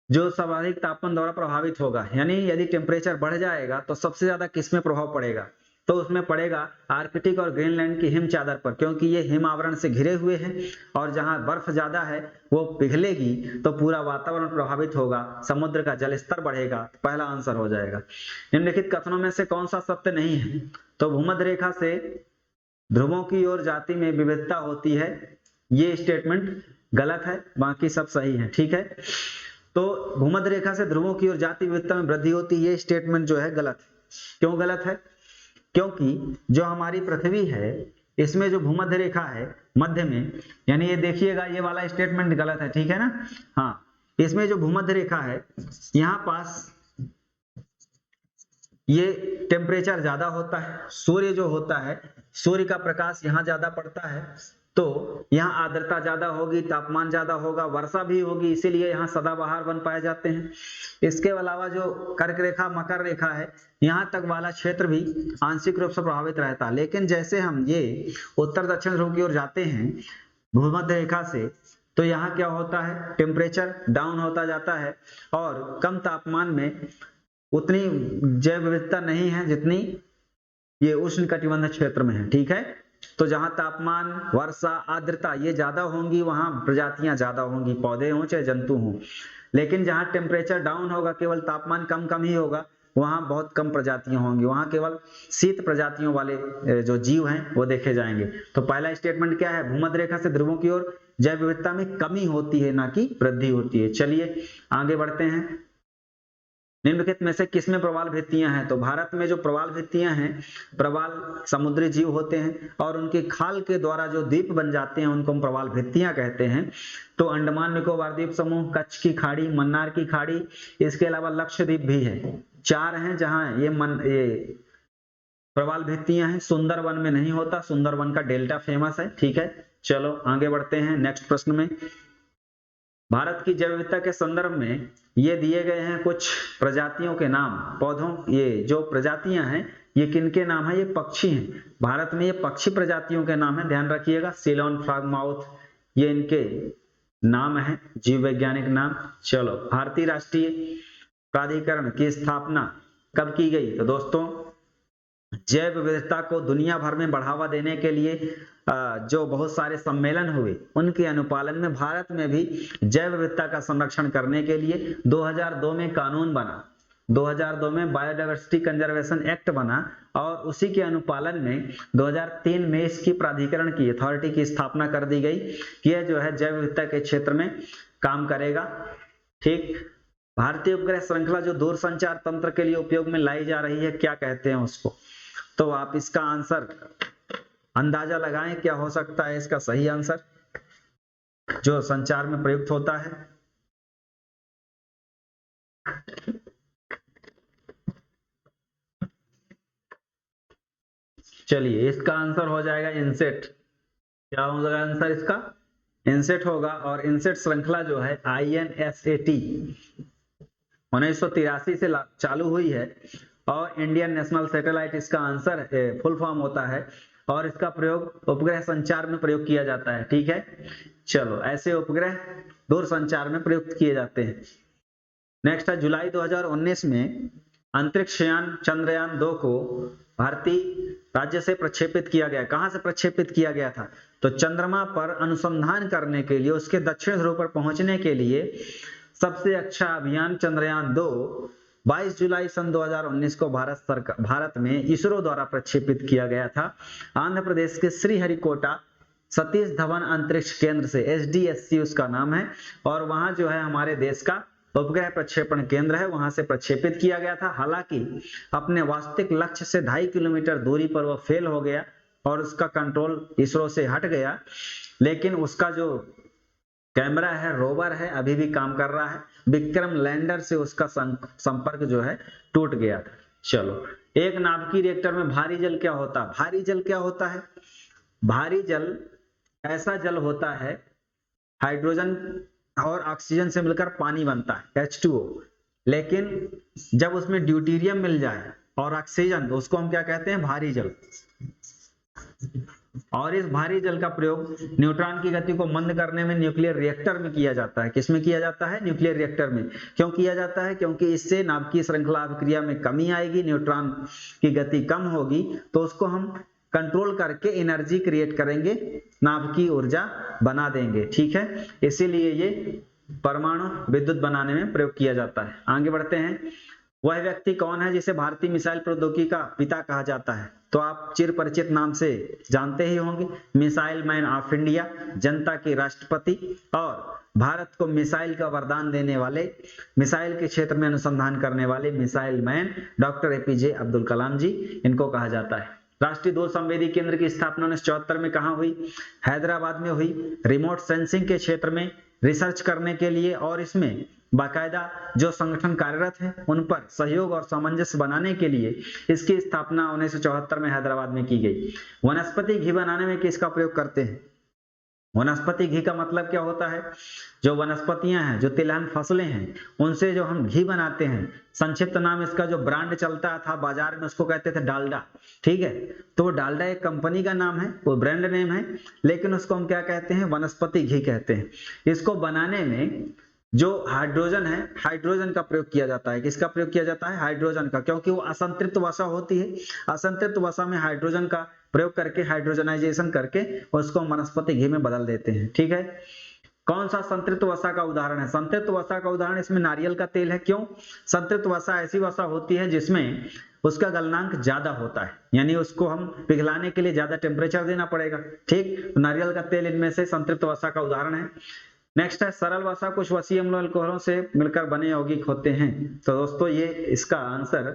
जो सर्वाधिक तापमान द्वारा प्रभावित होगा, यानी यदि टेम्परेचर बढ़ जाएगा तो सबसे ज्यादा किसमें प्रभाव पड़ेगा? तो उसमें पड़ेगा आर्कटिक और ग्रीनलैंड की हिम चादर पर, क्योंकि ये हिम आवरण से घिरे हुए हैं और जहां बर्फ ज्यादा है वो पिघलेगी तो पूरा वातावरण प्रभावित होगा, समुद्र का जल स्तर बढ़ेगा। पहला आंसर हो जाएगा। निम्नलिखित कथनों में से कौन सा सत्य नहीं है? तो भूमध्य रेखा से ध्रुवों की ओर जाति में विविधता होती है, ये स्टेटमेंट गलत है, बाकी सब सही है, ठीक है। तो भूमध्य रेखा से ध्रुवों की ओर जाति विविधता में वृद्धि होती है, ये स्टेटमेंट जो है गलत है। क्यों गलत है? क्योंकि जो हमारी पृथ्वी है इसमें जो भूमध्य रेखा है मध्य में, यानी ये देखिएगा ये वाला स्टेटमेंट गलत है, ठीक है ना। हाँ, इसमें जो भूमध्य रेखा है यहाँ पास ये टेम्परेचर ज्यादा होता है, सूर्य जो होता है, सूर्य का प्रकाश यहाँ ज्यादा पड़ता है, तो यहाँ आर्द्रता ज्यादा होगी, तापमान ज्यादा होगा, वर्षा भी होगी, इसीलिए यहाँ सदाबहार वन पाए जाते हैं। इसके अलावा जो कर्क रेखा, मकर रेखा है, यहाँ तक वाला क्षेत्र भी आंशिक रूप से प्रभावित रहता है। लेकिन जैसे हम ये उत्तर दक्षिण ध्रुव की ओर जाते हैं भूमध्य रेखा से, तो यहाँ क्या होता है? टेम्परेचर डाउन होता जाता है और कम तापमान में उतनी जैव विविधता नहीं है जितनी ये उष्ण कटिबंध क्षेत्र में है, ठीक है। तो जहां तापमान, वर्षा, आर्द्रता ये ज्यादा होंगी वहां प्रजातियां ज्यादा होंगी, पौधे हों चाहे जंतु हों। लेकिन जहां टेम्परेचर डाउन होगा, केवल तापमान कम ही होगा, वहां बहुत कम प्रजातियां होंगी, वहां केवल शीत प्रजातियों वाले जो जीव हैं वो देखे जाएंगे। तो पहला स्टेटमेंट क्या है? भूमध्य रेखा से ध्रुवों की ओर जैव विविधता में कमी होती है, ना कि वृद्धि होती है। चलिए आगे बढ़ते हैं। निम्नलिखित में से किसमें प्रवाल भित्तियां हैं? तो भारत में जो प्रवाल भित्तियां हैं, प्रवाल समुद्री जीव होते हैं और उनके खाल के द्वारा जो द्वीप बन जाते हैं उनको हम प्रवाल भित्तियां कहते हैं। तो अंडमान निकोबार द्वीप समूह, कच्छ की खाड़ी, मन्नार की खाड़ी, इसके अलावा लक्षद्वीप भी है। 4 हैं जहां ये प्रवाल भित्तियां हैं। सुंदरवन में नहीं होता, सुंदरवन का डेल्टा फेमस है, ठीक है। चलो आगे बढ़ते हैं नेक्स्ट प्रश्न में। भारत की जैव विविधता के संदर्भ में ये दिए गए हैं कुछ प्रजातियों के नाम, पौधों, ये जो प्रजातियां हैं ये किनके नाम है? ये पक्षी हैं। भारत में ये पक्षी प्रजातियों के नाम है, ध्यान रखिएगा। सीलोन, फ्रॉगमाउथ, ये इनके नाम है, जीव वैज्ञानिक नाम। चलो, भारतीय राष्ट्रीय प्राधिकरण की स्थापना कब की गई? तो दोस्तों जैव विविधता को दुनिया भर में बढ़ावा देने के लिए जो बहुत सारे सम्मेलन हुए उनके अनुपालन में भारत में भी जैव विविधता का संरक्षण करने के लिए 2002 में कानून बना, 2002 में बायोडायवर्सिटी कंजर्वेशन एक्ट बना और उसी के अनुपालन में 2003 में इसकी प्राधिकरण की, अथॉरिटी की स्थापना कर दी गई कि यह जो है जैव विविधता के क्षेत्र में काम करेगा, ठीक। भारतीय उपग्रह श्रृंखला जो दूरसंचार तंत्र के लिए उपयोग में लाई जा रही है, क्या कहते हैं उसको? तो आप इसका आंसर अंदाजा लगाएं, क्या हो सकता है इसका सही आंसर जो संचार में प्रयुक्त होता है? चलिए इसका आंसर हो जाएगा इनसेट। क्या हो जाएगा आंसर इसका? इनसेट होगा। और इनसेट श्रृंखला जो है INSAT 1983 से चालू हुई है और इंडियन नेशनल सैटेलाइट इसका आंसर फुल फॉर्म होता है और इसका प्रयोग उपग्रह संचार में प्रयोग किया जाता है। ठीक है, चलो ऐसे उपग्रह दूर संचार में प्रयुक्त किए जाते हैं। नेक्स्ट है जुलाई 2019 में अंतरिक्ष यान चंद्रयान 2 को भारतीय राज्य से प्रक्षेपित किया गया। कहां से प्रक्षेपित किया गया था? तो चंद्रमा पर अनुसंधान करने के लिए, उसके दक्षिण ध्रुव पर पहुंचने के लिए सबसे अच्छा अभियान चंद्रयान 2 22 जुलाई सन 2019 को भारत में इसरो द्वारा प्रक्षेपित किया गया था। आंध्र प्रदेश के श्रीहरिकोटा सतीश धवन अंतरिक्ष केंद्र से, SDSC उसका नाम है, और वहां जो है हमारे देश का उपग्रह प्रक्षेपण केंद्र है, वहां से प्रक्षेपित किया गया था। हालांकि अपने वास्तविक लक्ष्य से 2.5 किलोमीटर दूरी पर वह फेल हो गया और उसका कंट्रोल इसरो से हट गया, लेकिन उसका जो कैमरा है, रोवर है, अभी भी काम कर रहा है। विक्रम लैंडर से उसका संपर्क जो है टूट गया था। चलो, एक नाभिकीय रिएक्टर में भारी जल क्या होता है? भारी जल क्या होता है? भारी जल ऐसा जल होता है, हाइड्रोजन और ऑक्सीजन से मिलकर पानी बनता है H2O, लेकिन जब उसमें ड्यूटेरियम मिल जाए और ऑक्सीजन, तो उसको हम क्या कहते हैं? भारी जल। और इस भारी जल का प्रयोग न्यूट्रॉन की गति को मंद करने में न्यूक्लियर रिएक्टर में किया जाता है। किसमें किया जाता है? न्यूक्लियर रिएक्टर में। क्यों किया जाता है? क्योंकि इससे नाभिकीय श्रृंखला अभिक्रिया में कमी आएगी, न्यूट्रॉन की गति कम होगी, तो उसको हम कंट्रोल करके एनर्जी क्रिएट करेंगे, नाभिकीय ऊर्जा बना देंगे। ठीक है, इसीलिए ये परमाणु विद्युत बनाने में प्रयोग किया जाता है। आगे बढ़ते हैं। वह व्यक्ति कौन है जिसे भारतीय मिसाइल प्रौद्योगिकी का पिता कहा जाता है? तो आप चिर परिचित नाम से जानते ही होंगे, मिसाइल मैन ऑफ इंडिया, जनता के राष्ट्रपति और भारत को मिसाइल का वरदान देने वाले, मिसाइल के क्षेत्र में अनुसंधान करने वाले missile man doctor APJ Abdul Kalam ji, इनको कहा जाता है। राष्ट्रीय दूर संवेदी केंद्र की स्थापना 1974 में कहां हुई? हैदराबाद में हुई। रिमोट सेंसिंग के क्षेत्र में रिसर्च करने के लिए और इसमें बाकायदा जो संगठन कार्यरत हैं उन पर सहयोग और सामंजस्य बनाने के लिए इसकी स्थापना 1974 में हैदराबाद में की गई। वनस्पति घी बनाने में किसका प्रयोग करते हैं? वनस्पति घी का मतलब क्या होता है? जो वनस्पतियां हैं, जो तिलहन फसलें हैं, उनसे जो हम घी बनाते हैं, संक्षिप्त नाम इसका जो ब्रांड चलता था बाजार में उसको कहते थे डालडा। ठीक है, तो वो डालडा एक कंपनी का नाम है, वो ब्रांड नेम है, लेकिन उसको हम क्या कहते हैं? वनस्पति घी कहते हैं। इसको बनाने में जो हाइड्रोजन है, हाइड्रोजन का प्रयोग किया जाता है। किसका प्रयोग किया जाता है? हाइड्रोजन का, क्योंकि वो असंतृप्त वसा होती है। असंतृप्त वसा में हाइड्रोजन का प्रयोग करके, हाइड्रोजनाइजेशन करके उसको वनस्पति घी में बदल देते हैं। ठीक है, कौन सा संतृप्त वसा का उदाहरण है? संतृप्त वसा का उदाहरण इसमें नारियल का तेल है। क्यों? संतृप्त वसा ऐसी वसा होती है जिसमें उसका गलनांक ज्यादा होता है, यानी उसको हम पिघलाने के लिए ज्यादा टेम्परेचर देना पड़ेगा। ठीक, नारियल का तेल इनमें से संतृप्त वसा का उदाहरण है। नेक्स्ट है सरल वसा कुछ वसीय अम्ल अल्कोहलों से मिलकर बने यौगिक होते हैं। तो दोस्तों ये इसका आंसर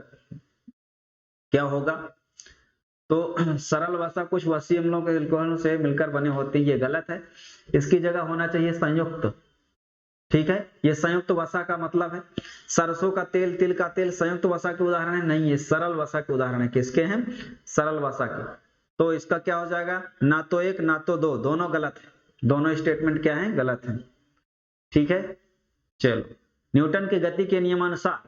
क्या होगा? तो सरल वसा कुछ वसीय अम्लों के अल्कोहलों से मिलकर बने होते हैं, ये गलत है। इसकी जगह होना चाहिए संयुक्त। ठीक है, ये संयुक्त वसा का मतलब है सरसों का तेल, तिल का तेल संयुक्त वसा के उदाहरण है? नहीं, ये सरल वसा के उदाहरण है। किसके हैं? सरल वसा के। तो इसका क्या हो जाएगा? ना तो एक ना तो दो, दोनों गलत है। दोनों स्टेटमेंट क्या है? गलत है। ठीक है, चलो, न्यूटन के गति के नियमानुसार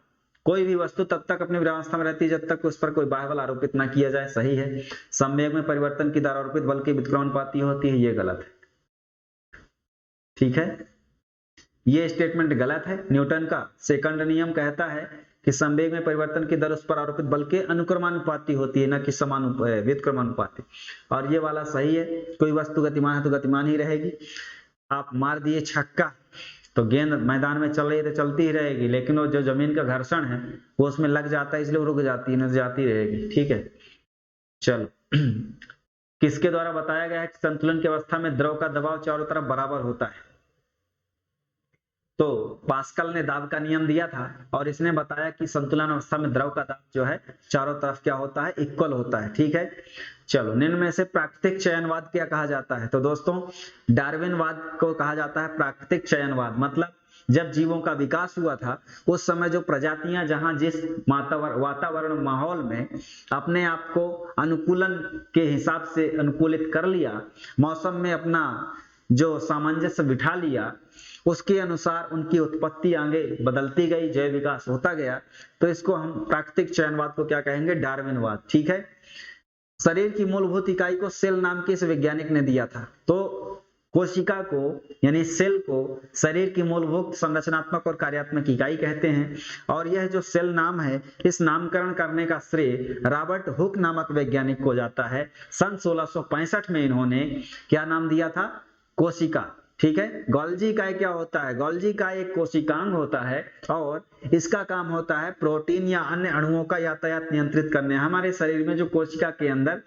कोई भी वस्तु तब तक अपनी विरामावस्था में रहती है जब तक उस पर कोई बाह्य बल आरोपित ना किया जाए। सही है। संवेग में परिवर्तन की दर आरोपित बल के व्युत्क्रमानुपाती होती है, ये गलत है। ठीक है, ये स्टेटमेंट गलत है। न्यूटन का सेकंड नियम कहता है कि संवेग में परिवर्तन की दर उस पर आरोपित बल के अनुक्रमानुपाती होती है, न कि व्युत्क्रमानुपाती। और ये वाला सही है, कोई वस्तु गतिमान है तो गतिमान ही रहेगी। आप मार दिए छक्का तो गेंद मैदान में चल रही है तो चलती ही रहेगी, लेकिन वो जो जमीन का घर्षण है वो उसमें लग जाता है, इसलिए वो रुक जाती है, न जाती रहेगी। ठीक है, चलो, किसके द्वारा बताया गया है कि संतुलन की अवस्था में द्रव का दबाव चारों तरफ बराबर होता है? तो पास्कल ने दाब का नियम दिया था और इसने बताया कि संतुलन अवस्था में द्रव का दाब जो है चारों तरफ क्या होता है? इक्वल होता है। ठीक है, चलो, निम्न में से प्राकृतिक चयनवाद क्या कहा जाता है? तो दोस्तों डार्विनवाद को कहा जाता है प्राकृतिक चयनवाद। मतलब जब जीवों का विकास हुआ था उस समय जो प्रजातियां जहां जिस वातावरण माहौल में अपने आप को अनुकूलन के हिसाब से अनुकूलित कर लिया, मौसम में अपना जो सामंजस्य बिठा लिया, उसके अनुसार उनकी उत्पत्ति आगे बदलती गई, जैव विकास होता गया। तो इसको हम प्राकृतिक चयनवाद को क्या कहेंगे? डार्विनवाद। ठीक है। शरीर की मूलभूत इकाई को सेल नाम के इस वैज्ञानिक ने दिया था। तो कोशिका को यानी सेल को शरीर की मूलभूत संरचनात्मक और कार्यात्मक इकाई कहते हैं। और यह जो सेल नाम है, इस नामकरण करने का श्रेय रॉबर्ट हुक नामक वैज्ञानिक को जाता है। सन 1665 में इन्होंने क्या नाम दिया था? कोशिका। ठीक है। गोल्जी इकाई क्या होता है? गोल्जी इकाई एक कोशिकांग होता है और इसका काम होता है प्रोटीन या अन्य अणुओं का यातायात नियंत्रित करने। हमारे शरीर में जो कोशिका के अंदर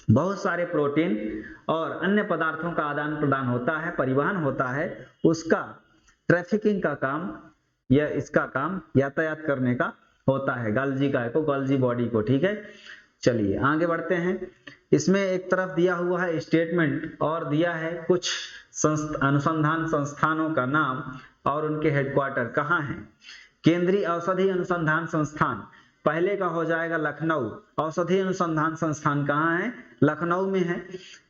बहुत सारे प्रोटीन और अन्य पदार्थों का आदान प्रदान होता है, परिवहन होता है, उसका ट्रैफिकिंग का काम या इसका काम यातायात करने का होता है गोल्जी इकाई को, गोल्जी बॉडी को। ठीक है। चलिए आगे बढ़ते हैं। इसमें एक तरफ दिया हुआ है स्टेटमेंट और दिया है कुछ अनुसंधान संस्थानों का नाम और उनके हेडक्वार्टर कहाँ हैं। केंद्रीय औषधि अनुसंधान संस्थान पहले का हो जाएगा लखनऊ। औषधि अनुसंधान संस्थान कहाँ है? लखनऊ में है।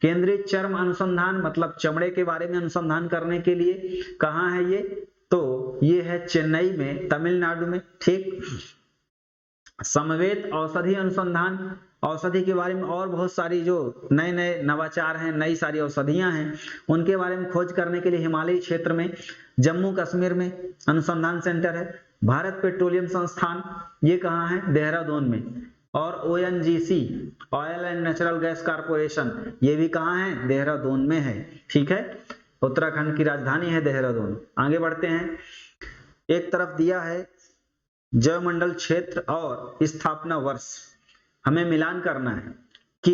केंद्रीय चर्म अनुसंधान मतलब चमड़े के बारे में अनुसंधान करने के लिए कहाँ है ये? तो ये है चेन्नई में, तमिलनाडु में। ठीक। समवेत औषधि अनुसंधान, औषधि के बारे में और बहुत सारी जो नए नए नवाचार हैं, नई सारी औषधियां हैं, उनके बारे में खोज करने के लिए हिमालयी क्षेत्र में, जम्मू कश्मीर में अनुसंधान सेंटर है। भारत पेट्रोलियम संस्थान ये कहाँ है? देहरादून में। और ONGC oil and natural gas corporation ये भी कहाँ है? देहरादून में है। ठीक है। उत्तराखंड की राजधानी है देहरादून। आगे बढ़ते हैं। एक तरफ दिया है जैवमंडल क्षेत्र और स्थापना वर्ष, हमें मिलान करना है कि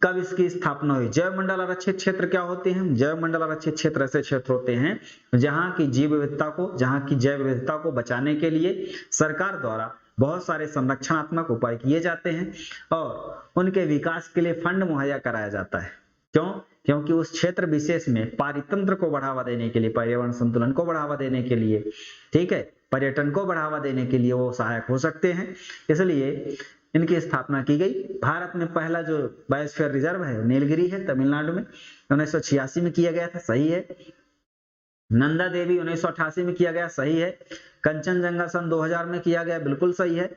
कब इसकी स्थापना हुई। जैवमंडल आरक्षित क्षेत्र क्या होते हैं? जैवमंडल आरक्षित क्षेत्र ऐसे क्षेत्र होते हैं जहां की जीव विविधता को, जहां की जैव विविधता को बचाने के लिए सरकार द्वारा बहुत सारे संरक्षणात्मक उपाय किए जाते हैं और उनके विकास के लिए फंड मुहैया कराया जाता है। क्यों? क्योंकि उस क्षेत्र विशेष में पारितंत्र को बढ़ावा देने के लिए, पर्यावरण संतुलन को बढ़ावा देने के लिए, ठीक है, पर्यटन को बढ़ावा देने के लिए वो सहायक हो सकते हैं। इसलिए इनकी स्थापना की गई। भारत में पहला जो बायोस्फीयर रिजर्व है नीलगिरी है, तमिलनाडु में, 1986 में किया गया था। सही है। नंदा देवी 1988 में किया गया। सही है। कंचनजंगा सन 2000 में किया गया। बिल्कुल सही है।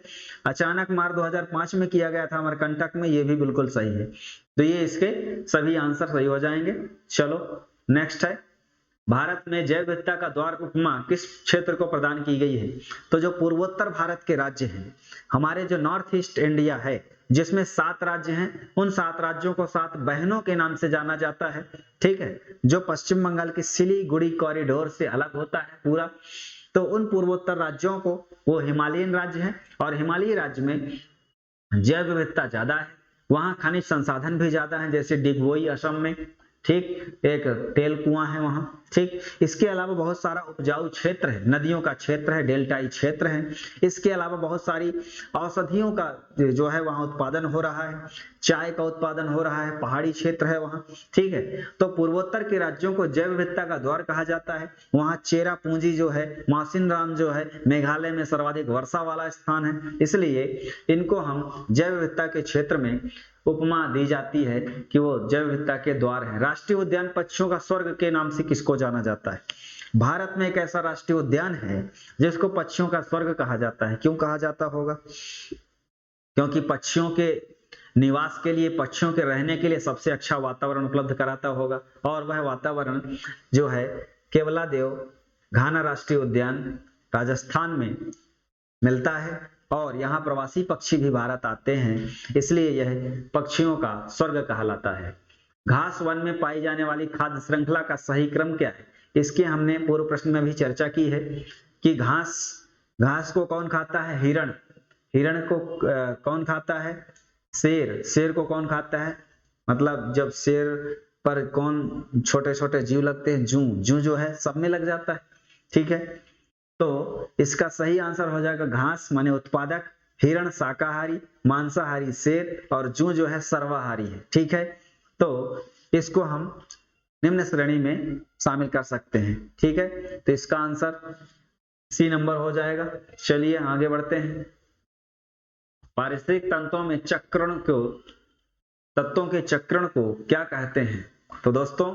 अचानक मार 2005 में किया गया था अमरकंटक में। ये भी बिल्कुल सही है। तो ये इसके सभी आंसर सही हो जाएंगे। चलो नेक्स्ट है, भारत में जैव विविधता का द्वार उपमा किस क्षेत्र को प्रदान की गई है? तो जो पूर्वोत्तर भारत के राज्य हैं, हमारे जो नॉर्थ ईस्ट इंडिया है जिसमें 7 राज्य हैं, उन 7 राज्यों को 7 बहनों के नाम से जाना जाता है। ठीक है। जो पश्चिम बंगाल के सिलीगुड़ी कॉरिडोर से अलग होता है पूरा, तो उन पूर्वोत्तर राज्यों को वो हिमालयन राज्य हैं और हिमालयी राज्य में जैव विविधता ज्यादा है, वहां खनिज संसाधन भी ज्यादा है, जैसे डिगबोई असम में, ठीक, एक तेल कुआं है वहां। ठीक। इसके अलावा बहुत सारा उपजाऊ क्षेत्र है, नदियों का क्षेत्र है, डेल्टाई क्षेत्र है। इसके अलावा बहुत सारी औषधियों का जो है वहां उत्पादन हो रहा है, चाय का उत्पादन हो रहा है, पहाड़ी क्षेत्र है वहां। ठीक है। तो पूर्वोत्तर के राज्यों को जैव विविधता का द्वार कहा जाता है। वहां चेरापूंजी जो है, मासिनराम जो है, मेघालय में सर्वाधिक वर्षा वाला स्थान है, इसलिए इनको हम जैव विविधता के क्षेत्र में उपमा दी जाती है कि वो जैव विविधता के द्वार है। राष्ट्रीय उद्यान पक्षियों का स्वर्ग के नाम से किसको जाना जाता है? भारत में एक ऐसा राष्ट्रीय उद्यान है जिसको पक्षियों का स्वर्ग कहा जाता है। क्यों कहा जाता होगा? क्योंकि पक्षियों के निवास के लिए, पक्षियों के रहने के लिए सबसे अच्छा वातावरण उपलब्ध कराता होगा, और वह वातावरण जो है केवलादेव घाना राष्ट्रीय उद्यान राजस्थान में मिलता है और यहाँ प्रवासी पक्षी भी भारत आते हैं, इसलिए यह पक्षियों का स्वर्ग कहलाता है। घास वन में पाई जाने वाली खाद्य श्रृंखला का सही क्रम क्या है? इसके हमने पूर्व प्रश्न में भी चर्चा की है कि घास को कौन खाता है? हिरण। हिरण को कौन खाता है? शेर को कौन खाता है? मतलब जब शेर पर कौन छोटे छोटे जीव लगते हैं? जूं जो है सब में लग जाता है। ठीक है। तो इसका सही आंसर हो जाएगा घास माने उत्पादक, हिरण शाकाहारी, मांसाहारी शेर, और जूं जो है सर्वाहारी है। ठीक है। तो इसको हम निम्न श्रेणी में शामिल कर सकते हैं। ठीक है, तो इसका आंसर सी नंबर हो जाएगा। चलिए आगे बढ़ते हैं। पारिस्थितिक तंत्रों में तत्वों के चक्रण को क्या कहते हैं? तो दोस्तों,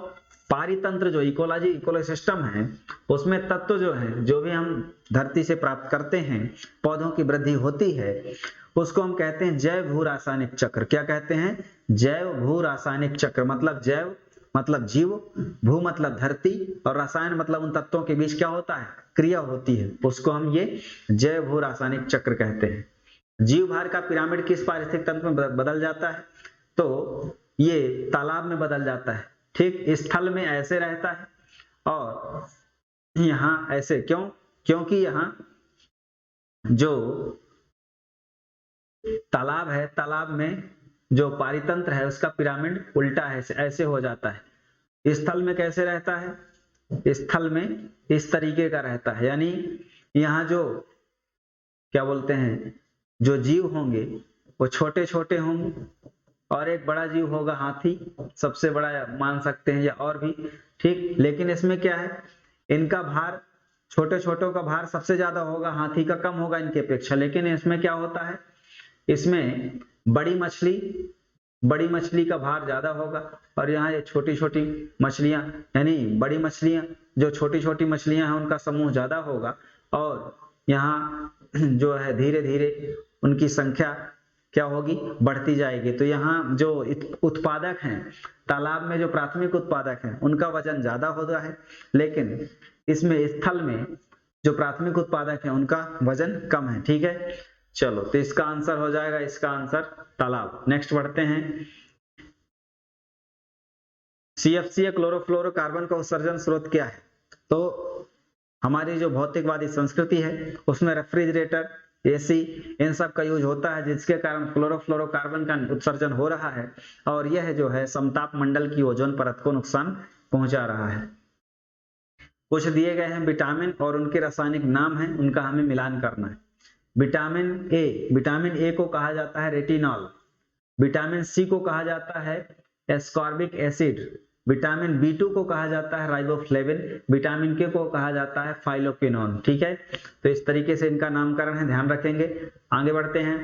पारितंत्र जो इकोसिस्टम है, उसमें तत्व जो है, जो भी हम धरती से प्राप्त करते हैं, पौधों की वृद्धि होती है, उसको हम कहते हैं जैव भू रासायनिक चक्र। क्या कहते हैं? जैव भू रासायनिक चक्र। मतलब जैव मतलब जीव, भू मतलब धरती, और रसायन मतलब उन तत्वों के बीच क्या होता है? क्रिया होती है। उसको हम ये जैव भू रासायनिक चक्र कहते हैं। जीव भार का पिरामिड किस पारिस्थितिक तंत्र में बदल जाता है? तो ये तालाब में बदल जाता है। ठीक, स्थल में ऐसे रहता है और यहाँ ऐसे। क्यों? क्योंकि यहाँ जो तालाब है, तालाब में जो पारितंत्र है उसका पिरामिड उल्टा है, ऐसे हो जाता है। स्थल में कैसे रहता है? स्थल में इस तरीके का रहता है, यानी यहाँ जो क्या बोलते हैं, जो जीव होंगे वो छोटे छोटे होंगे, और एक बड़ा जीव होगा हाथी, सबसे बड़ा मान सकते हैं, या और भी। ठीक, लेकिन इसमें क्या है, इनका भार, छोटे छोटों का भार सबसे ज्यादा होगा, हाथी का कम होगा इनके अपेक्षा। लेकिन इसमें क्या होता है, इसमें बड़ी मछली का भार ज्यादा होगा, और यहाँ ये छोटी छोटी मछलियां, यानी बड़ी मछलियां, जो छोटी छोटी मछलियां हैं उनका समूह ज्यादा होगा, और यहाँ जो है धीरे धीरे उनकी संख्या क्या होगी? बढ़ती जाएगी। तो यहाँ जो उत्पादक हैं, तालाब में जो प्राथमिक उत्पादक हैं, उनका वजन ज्यादा होता है, लेकिन इसमें स्थल में जो प्राथमिक उत्पादक हैं उनका वजन कम है। ठीक है, चलो, तो इसका आंसर हो जाएगा, इसका आंसर तालाब। नेक्स्ट बढ़ते हैं। CFC क्लोरोफ्लोरोकार्बन का उत्सर्जन स्रोत क्या है? तो हमारी जो भौतिकवादी संस्कृति है उसमें रेफ्रिजरेटर, एसी, इन सब का यूज होता है, जिसके कारण क्लोरोफ्लोरोकार्बन का उत्सर्जन हो रहा है, और यह जो है समताप मंडल की ओजोन परत को नुकसान पहुंचा रहा है। कुछ दिए गए हैं विटामिन और उनके रासायनिक नाम हैं, उनका हमें मिलान करना है। विटामिन ए को कहा जाता है रेटिनॉल, विटामिन सी को कहा जाता है एस्कॉर्बिक एसिड, विटामिन B2 को कहा जाता है राइबोफ्लेविन, विटामिन के को कहा जाता है फाइलोक्विनोन। ठीक है, तो इस तरीके से इनका नामकरण है, ध्यान रखेंगे। आगे बढ़ते हैं।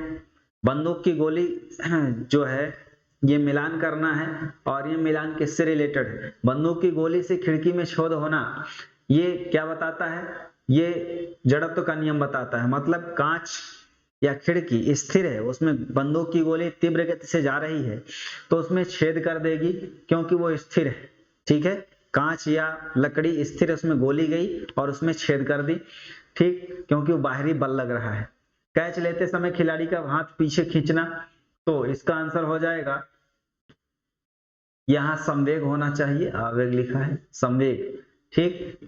बंदूक की गोली जो है ये मिलान करना है, और ये मिलान किससे रिलेटेड है? बंदूक की गोली से खिड़की में शोध होना, ये क्या बताता है? ये जड़त्व का नियम बताता है। मतलब कांच या खिड़की स्थिर है, उसमें बंदूक की गोली तीव्र गति से जा रही है तो उसमें छेद कर देगी, क्योंकि वो स्थिर है। ठीक है, कांच या लकड़ी स्थिर, उसमें गोली गई और उसमें छेद कर दी। ठीक, क्योंकि वो बाहरी बल लग रहा है। कैच लेते समय खिलाड़ी का हाथ पीछे खींचना, तो इसका आंसर हो जाएगा, यहां संवेग होना चाहिए, आवेग लिखा है, संवेग। ठीक,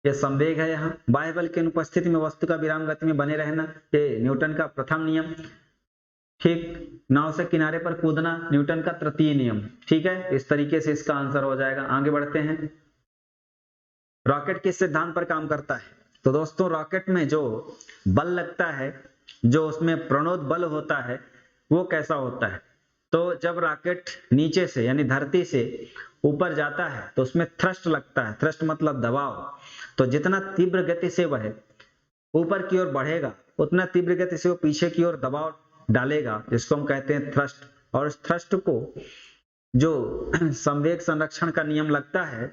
ये संवेग है। यहाँ बाह्य बल की अनुपस्थिति में वस्तु का विराम गति में बने रहना, ये न्यूटन का प्रथम नियम। ठीक, नाव से किनारे पर कूदना, न्यूटन का तृतीय नियम। ठीक है, इस तरीके से इसका आंसर हो जाएगा। आगे बढ़ते हैं। रॉकेट किस सिद्धांत पर काम करता है? तो दोस्तों, रॉकेट में जो बल लगता है, जो उसमें प्रणोद बल होता है, वो कैसा होता है? तो जब रॉकेट नीचे से यानी धरती से ऊपर जाता है तो उसमें थ्रस्ट लगता है। थ्रस्ट मतलब दबाव। तो जितना तीव्र गति से वह ऊपर की ओर बढ़ेगा, उतना तीव्र गति से वो पीछे की ओर दबाव डालेगा, जिसको हम कहते हैं थ्रस्ट। और इस थ्रस्ट को जो संवेग संरक्षण का नियम लगता है,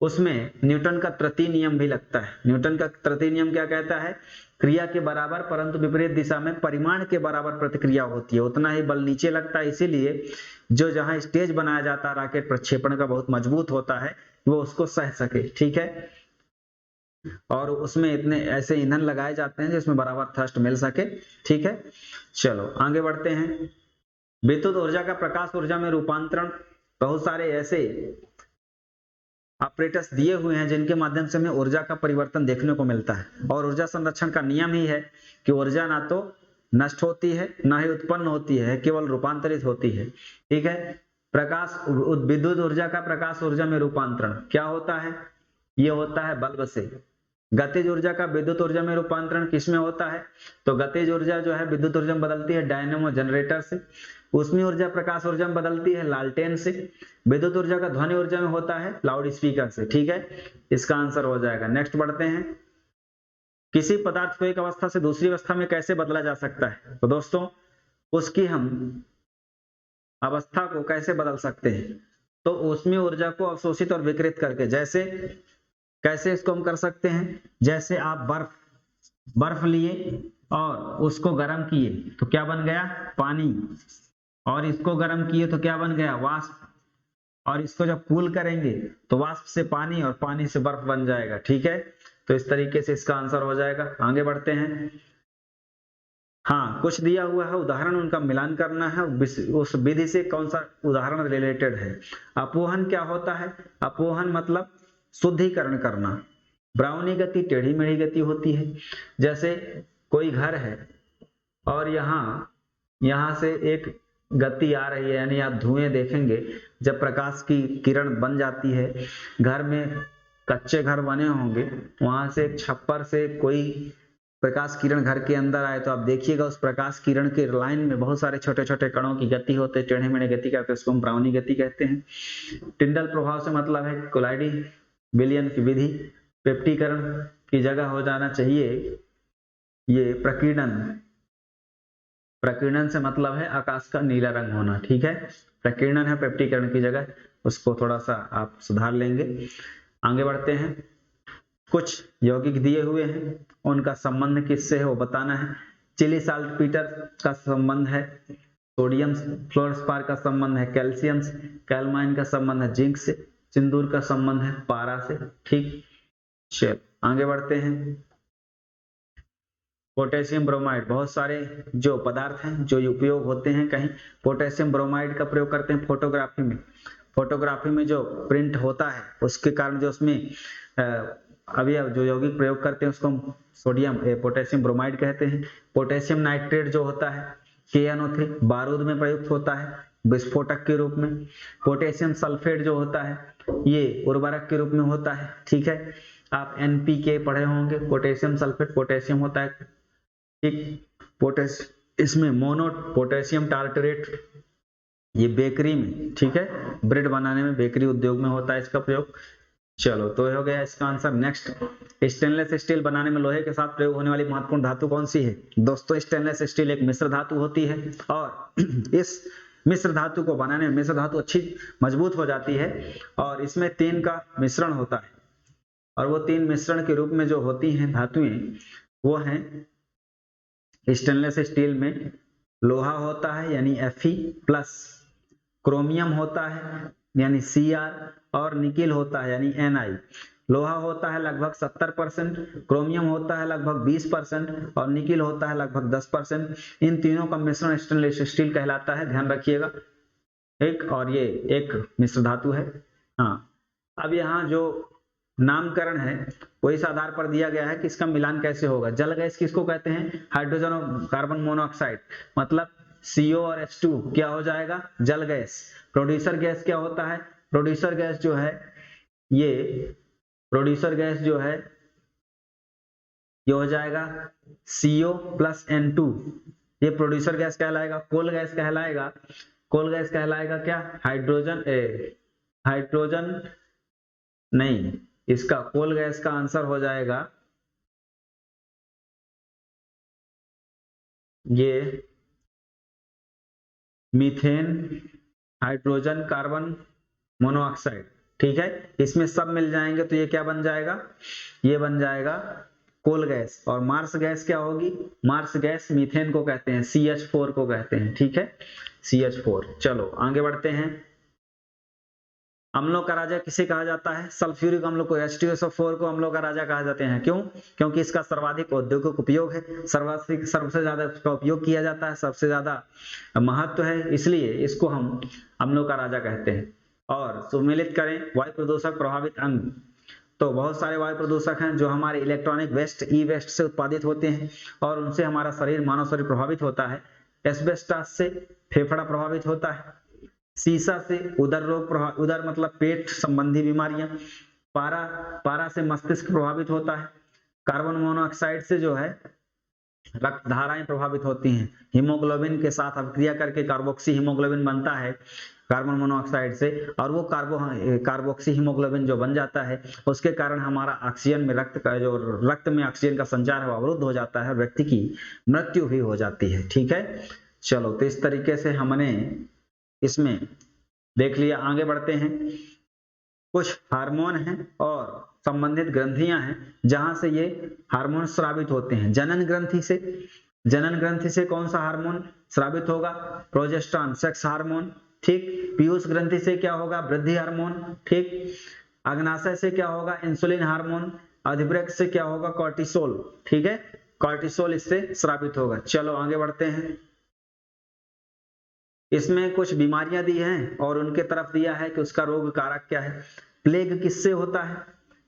उसमें न्यूटन का तृतीय नियम भी लगता है। न्यूटन का तृतीय नियम क्या कहता है? क्रिया के बराबर परंतु विपरीत दिशा में परिमाण के बराबर प्रतिक्रिया होती है, उतना ही बल नीचे लगता है। इसीलिए जो जहां स्टेज बनाया जाता है रॉकेट प्रक्षेपण का, बहुत मजबूत होता है, वो उसको सह सके। ठीक है, और उसमें इतने ऐसे ईंधन लगाए जाते हैं जिसमें बराबर थ्रस्ट मिल सके। ठीक है, चलो आगे बढ़ते हैं। विद्युत ऊर्जा का प्रकाश ऊर्जा में रूपांतरण, बहुत सारे ऐसे ऑपरेटर्स दिए हुए हैं जिनके माध्यम से हमें ऊर्जा का परिवर्तन देखने को मिलता है। और ऊर्जा संरक्षण का नियम ही है कि ऊर्जा ना तो नष्ट होती है, ना ही उत्पन्न होती है, केवल रूपांतरित होती है। ठीक है, प्रकाश विद्युत ऊर्जा का प्रकाश ऊर्जा में रूपांतरण क्या होता है? ये होता है बल्ब से। गतिज ऊर्जा का विद्युत ऊर्जा में रूपांतरण किसमें होता है? तो गतिज ऊर्जा जो है विद्युत ऊर्जा में बदलती है डायनेमो जनरेटर से, ऊष्मीय ऊर्जा प्रकाश ऊर्जा में बदलती है लालटेन से। विद्युत ऊर्जा का ध्वनि ऊर्जा में होता है लाउड स्पीकर से। ठीक है, इसका आंसर हो जाएगा। नेक्स्ट बढ़ते हैं, किसी पदार्थ को एक अवस्था से दूसरी अवस्था में कैसे बदला जा सकता है? तो दोस्तों उसकी हम अवस्था को कैसे बदल सकते हैं? तो ऊष्मीय ऊर्जा को अवशोषित और विकिरित करके। जैसे कैसे इसको हम कर सकते हैं? जैसे आप बर्फ लिए और उसको गर्म किए तो क्या बन गया? पानी। और इसको गर्म किए तो क्या बन गया? वाष्प। और इसको जब कूल करेंगे तो वाष्प से पानी और पानी से बर्फ बन जाएगा। ठीक है, तो इस तरीके से इसका आंसर हो जाएगा। आगे बढ़ते हैं। हाँ, कुछ दिया हुआ है उदाहरण, उनका मिलान करना है, उस विधि से कौन सा उदाहरण रिलेटेड है। अपोहन क्या होता है? अपोहन मतलब शुद्धिकरण करना। ब्राउनी गति टेढ़ी मेढ़ी गति होती है। जैसे कोई घर है और यहाँ से एक गति आ रही है, यानी आप धुएं देखेंगे जब प्रकाश की किरण बन जाती है। घर में कच्चे घर बने होंगे, वहां से एक छप्पर से कोई प्रकाश किरण घर के अंदर आए तो आप देखिएगा उस प्रकाश किरण के लाइन में बहुत सारे छोटे छोटे कणों की गति होते हैं, टेढ़े मेढ़े गति करते हैं, उसको हम ब्राउनी गति कहते हैं। टिंडल प्रभाव से मतलब है कोलाइडी विलियन की विधि। पेप्टीकरण की जगह हो जाना चाहिए ये प्रकीर्णन। प्रकीर्णन से मतलब है आकाश का नीला रंग होना। ठीक है, प्रकीर्णन है पेप्टीकरण की जगह, उसको थोड़ा सा आप सुधार लेंगे। आगे बढ़ते हैं, कुछ यौगिक दिए हुए हैं, उनका संबंध किससे है वो बताना है। चिली साल्टपीटर का संबंध है सोडियम, फ्लोरस्पार का संबंध है कैल्शियम से, कैलमाइन का संबंध है जिंक से, सिंदूर का संबंध है पारा से। ठीक, चल आगे बढ़ते हैं। पोटेशियम ब्रोमाइड, बहुत सारे जो पदार्थ हैं जो उपयोग होते हैं कहीं। पोटेशियम ब्रोमाइड का प्रयोग करते हैं फोटोग्राफी में। फोटोग्राफी में जो प्रिंट होता है उसके कारण जो उसमें अभी जो यौगिक प्रयोग करते हैं उसको हम पोटेशियम ब्रोमाइड कहते हैं। पोटेशियम नाइट्रेट जो होता है KNO3 बारूद में प्रयुक्त होता है विस्फोटक के रूप में। पोटेशियम सल्फेट जो होता है ये उर्वरक के रूप में होता है। ठीक है, आप NPK पढ़े होंगे, पोटेशियम सल्फेट पोटेशियम होता है। ठीक, इसमें मोनो पोटेशियम टार्टरेट ये बेकरी में, ठीक है, ब्रेड बनाने में बेकरी उद्योग में होता है इसका प्रयोग। चलो तो हो गया इसका आंसर। नेक्स्ट, स्टेनलेस स्टील बनाने में लोहे के साथ प्रयोग होने वाली महत्वपूर्ण धातु कौन सी है? दोस्तों स्टेनलेस स्टील एक मिश्र धातु होती है और इस मिश्र धातु को बनाने में मिश्र धातु अच्छी मजबूत हो जाती है और इसमें 3 का मिश्रण होता है और वो 3 मिश्रण के रूप में जो होती हैं धातुएं वो हैं स्टेनलेस स्टील में लोहा होता है यानी Fe प्लस, क्रोमियम होता है यानी Cr और निकिल होता है यानी Ni। लोहा होता है लगभग 70%, क्रोमियम होता है लगभग 20% और निकिल होता है लगभग 10%। इन तीनों का मिश्रण स्टेनलेस स्टील कहलाता है, ध्यान रखिएगा। एक और ये एक मिश्र धातु है। हाँ, अब यहाँ जो नामकरण है वो इस आधार पर दिया गया है कि इसका मिलान कैसे होगा। जल गैस किसको कहते हैं? हाइड्रोजन और कार्बन मोनोऑक्साइड, मतलब CO और H2 क्या हो जाएगा? जल गैस। प्रोड्यूसर गैस क्या होता है? प्रोड्यूसर गैस जो है ये हो जाएगा CO प्लस N2, ये प्रोड्यूसर गैस कहलाएगा। कोल गैस कहलाएगा क्या? हाइड्रोजन नहीं, इसका कोल गैस का आंसर हो जाएगा ये मीथेन, हाइड्रोजन, कार्बन मोनोऑक्साइड। ठीक है, इसमें सब मिल जाएंगे तो ये क्या बन जाएगा? ये बन जाएगा कोल गैस। और मार्स गैस क्या होगी? मार्स गैस मीथेन को कहते हैं, CH4 को कहते हैं। ठीक है, CH4। चलो आगे बढ़ते हैं। अम्लों का राजा किसे कहा जाता है? सल्फ्यूरिक अम्ल को, H2SO4 को अम्लों का राजा कहा जाते हैं। क्यों? क्योंकि इसका सर्वाधिक औद्योगिक उपयोग है, सबसे ज्यादा इसका उपयोग किया जाता है, सबसे ज्यादा महत्व है, इसलिए इसको हम अम्लों का राजा कहते हैं। और सुमेलित करें वायु प्रदूषक प्रभावित अंग, तो बहुत सारे वायु प्रदूषक हैं जो हमारे इलेक्ट्रॉनिक वेस्ट, ई वेस्ट से उत्पादित होते हैं और उनसे हमारा मानव शरीर प्रभावित होता है। एस्बेस्टस से फेफड़ा प्रभावित होता है, सीसा से उदर रोग, उदर मतलब पेट संबंधी बीमारियां, पारा से मस्तिष्क प्रभावित होता है, कार्बन मोनोऑक्साइड से जो है रक्त धाराएं प्रभावित होती हैं। हीमोग्लोबिन के साथ अभिक्रिया करके कार्बोक्सी हीमोग्लोबिन बनता है कार्बन मोनोऑक्साइड से, और वो कार्बोक्सी हीमोग्लोबिन जो बन जाता है उसके कारण हमारा ऑक्सीजन में रक्त में ऑक्सीजन का संचार है वो अवरुद्ध हो जाता है, व्यक्ति की मृत्यु भी हो जाती है। ठीक है, चलो तो इस तरीके से हमने इसमें देख लिया। आगे बढ़ते हैं। कुछ हार्मोन हैं और संबंधित ग्रंथियां हैं जहां से ये हार्मोन स्रावित होते हैं। जनन ग्रंथि से कौन सा हार्मोन स्रावित होगा? Progesterone, sex hormone. ठीक। पीयूष ग्रंथि से क्या होगा? वृद्धि हार्मोन। ठीक। अग्नाशय से क्या होगा? Insulin hormone. अधिवृक्क से क्या होगा? कॉर्टिसोल। ठीक है, कॉर्टिसोल इससे स्रावित होगा। चलो आगे बढ़ते हैं। इसमें कुछ बीमारियां दी हैं और उनके तरफ दिया है कि उसका रोग कारक क्या है। प्लेग किससे होता है?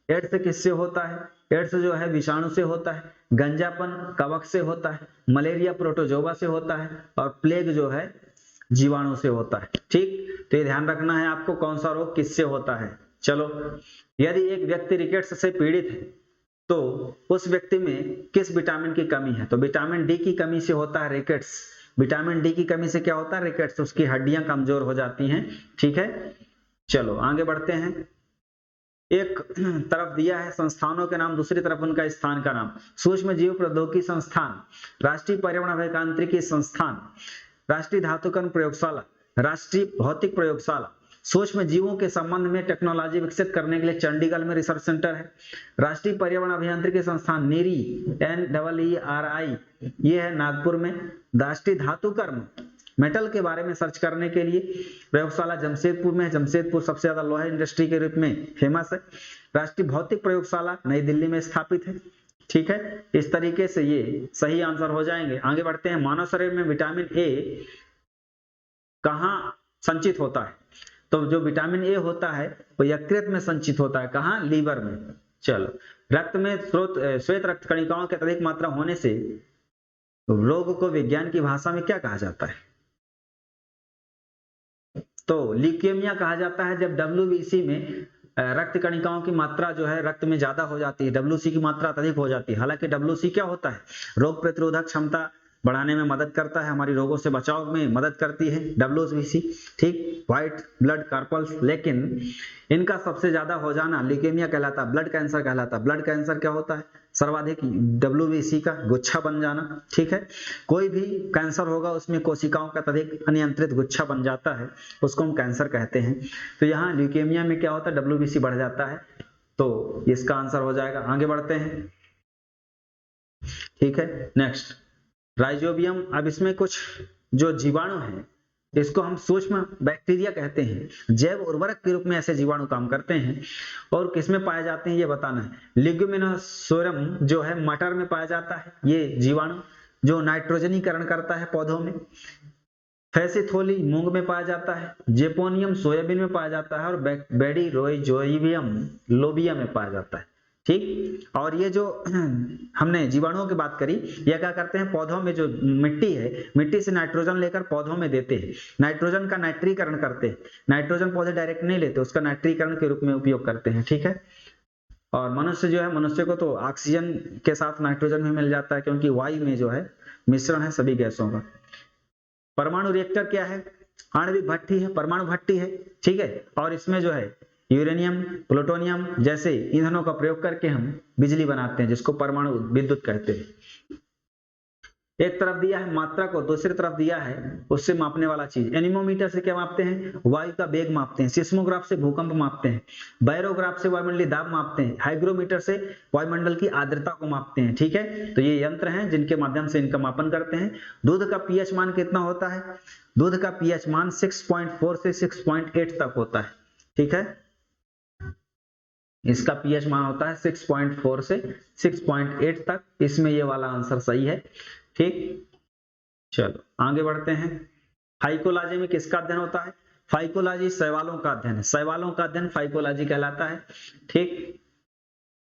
एड्स किससे होता है? एड्स जो है विषाणु से होता है। गंजापन कवक से होता है। मलेरिया प्रोटोजोवा से होता है। और प्लेग जो है जीवाणु से होता है। ठीक, तो ये ध्यान रखना है आपको कौन सा रोग किससे होता है। चलो, यदि एक व्यक्ति रिकेट्स से पीड़ित है तो उस व्यक्ति में किस विटामिन की कमी है? तो विटामिन डी की कमी से होता है रिकेट्स। विटामिन डी की कमी से क्या होता है? रिकेट्स, उसकी हड्डियां कमजोर हो जाती हैं। ठीक है, चलो आगे बढ़ते हैं। एक तरफ दिया है संस्थानों के नाम, दूसरी तरफ उनका स्थान का नाम। सूक्ष्म जीव प्रौद्योगिकी संस्थान, राष्ट्रीय पर्यावरण अभियांत्रिकी संस्थान, राष्ट्रीय धातुकर्म प्रयोगशाला, राष्ट्रीय भौतिक प्रयोगशाला। सूक्ष्म जीवों के संबंध में टेक्नोलॉजी विकसित करने के लिए चंडीगढ़ में रिसर्च सेंटर है। राष्ट्रीय पर्यावरण अभियांत्रिकी संस्थान नीरी, NEERI, ये है नागपुर में। राष्ट्रीय धातुकर्म, मेटल के बारे में सर्च करने के लिए प्रयोगशाला जमशेदपुर में है। जमशेदपुर सबसे ज्यादा लोहा इंडस्ट्री के रूप में फेमस है। राष्ट्रीय भौतिक प्रयोगशाला नई दिल्ली में स्थापित है। ठीक है, इस तरीके से ये सही आंसर हो जाएंगे। आगे बढ़ते हैं। मानव शरीर में विटामिन ए कहाँ संचित होता है? तो जो विटामिन ए होता है वो यकृत में संचित होता है। कहाँ? लीवर में। चलो, रक्त में श्वेत रक्त कणिकाओं की अत्यधिक मात्रा होने से रोग को विज्ञान की भाषा में क्या कहा जाता है? तो ल्यूकेमिया कहा जाता है जब WBC में रक्त कणिकाओं की मात्रा जो है रक्त में ज्यादा हो जाती है, WC की मात्रा अधिक हो जाती है। हालांकि WC क्या होता है? रोग प्रतिरोधक क्षमता बढ़ाने में मदद करता है, हमारी रोगों से बचाव में मदद करती है WBC। ठीक, व्हाइट ब्लड कार्पल्स। लेकिन इनका सबसे ज्यादा हो जाना ल्यूकेमिया कहलाता है, ब्लड कैंसर कहलाता है। ब्लड कैंसर क्या होता है? सर्वाधिक WBC का गुच्छा बन जाना। ठीक है, कोई भी कैंसर होगा उसमें कोशिकाओं का अत्यधिक अनियंत्रित गुच्छा बन जाता है, उसको हम कैंसर कहते हैं। तो यहाँ ल्यूकेमिया में क्या होता है? WBC बढ़ जाता है, तो इसका आंसर हो जाएगा। आगे बढ़ते हैं। ठीक है, नेक्स्ट राइजोबियम। अब इसमें कुछ जो जीवाणु हैं इसको हम सूक्ष्म बैक्टीरिया कहते हैं। जैव उर्वरक के रूप में ऐसे जीवाणु काम करते हैं। और किसमें पाए जाते हैं ये बताना है। लिग्यूमिनोसोरम जो है मटर में पाया जाता है ये जीवाणु, जो नाइट्रोजनीकरण करता है पौधों में। फैसिथोली मूंग में पाया जाता है। जेपोनियम सोयाबीन में पाया जाता है। और बेडीरोइजोइवियम लोबिया में पाया जाता है। ठीक, और ये जो हमने जीवाणुओं की बात करी, ये क्या करते हैं? पौधों में जो मिट्टी है, मिट्टी से नाइट्रोजन लेकर पौधों में देते हैं। नाइट्रोजन का नाइट्रीकरण करते हैं। नाइट्रोजन पौधे डायरेक्ट नहीं लेते, उसका नाइट्रीकरण के रूप में उपयोग करते हैं। ठीक है, और मनुष्य जो है, मनुष्य को तो ऑक्सीजन के साथ नाइट्रोजन भी मिल जाता है, क्योंकि वायु में जो है मिश्रण है सभी गैसों का। परमाणु रिएक्टर क्या है? आणविक भट्ठी है, परमाणु भट्ठी है। ठीक है, और इसमें जो है यूरेनियम, प्लूटोनियम जैसे ईंधनों का प्रयोग करके हम बिजली बनाते हैं, जिसको परमाणु विद्युत कहते हैं। एक तरफ दिया है मात्रा को, दूसरी तरफ दिया है उससे मापने वाला चीज। एनीमोमीटर से क्या मापते हैं? वायु का वेग मापते हैं। सिस्मोग्राफ से भूकंप मापते हैं। बैरोग्राफ से वायुमंडलीय दाब मापते हैं। हाइग्रोमीटर से वायुमंडल की आर्द्रता को मापते हैं। ठीक है, तो ये यंत्र हैं जिनके माध्यम से इनका मापन करते हैं। दूध का पीएच मान कितना होता है? दूध का पीएच मान 6.4 से 6.8 तक होता है। ठीक है, इसका पीएच मान होता है 6.4 से 6.8 तक। इसमें ये वाला आंसर सही है। ठीक, चलो आगे बढ़ते हैं। फाइकोलॉजी में किसका अध्ययन होता है? फाइकोलॉजी शैवालों का अध्ययन है। शैवालों का अध्ययन फाइकोलॉजी कहलाता है। ठीक,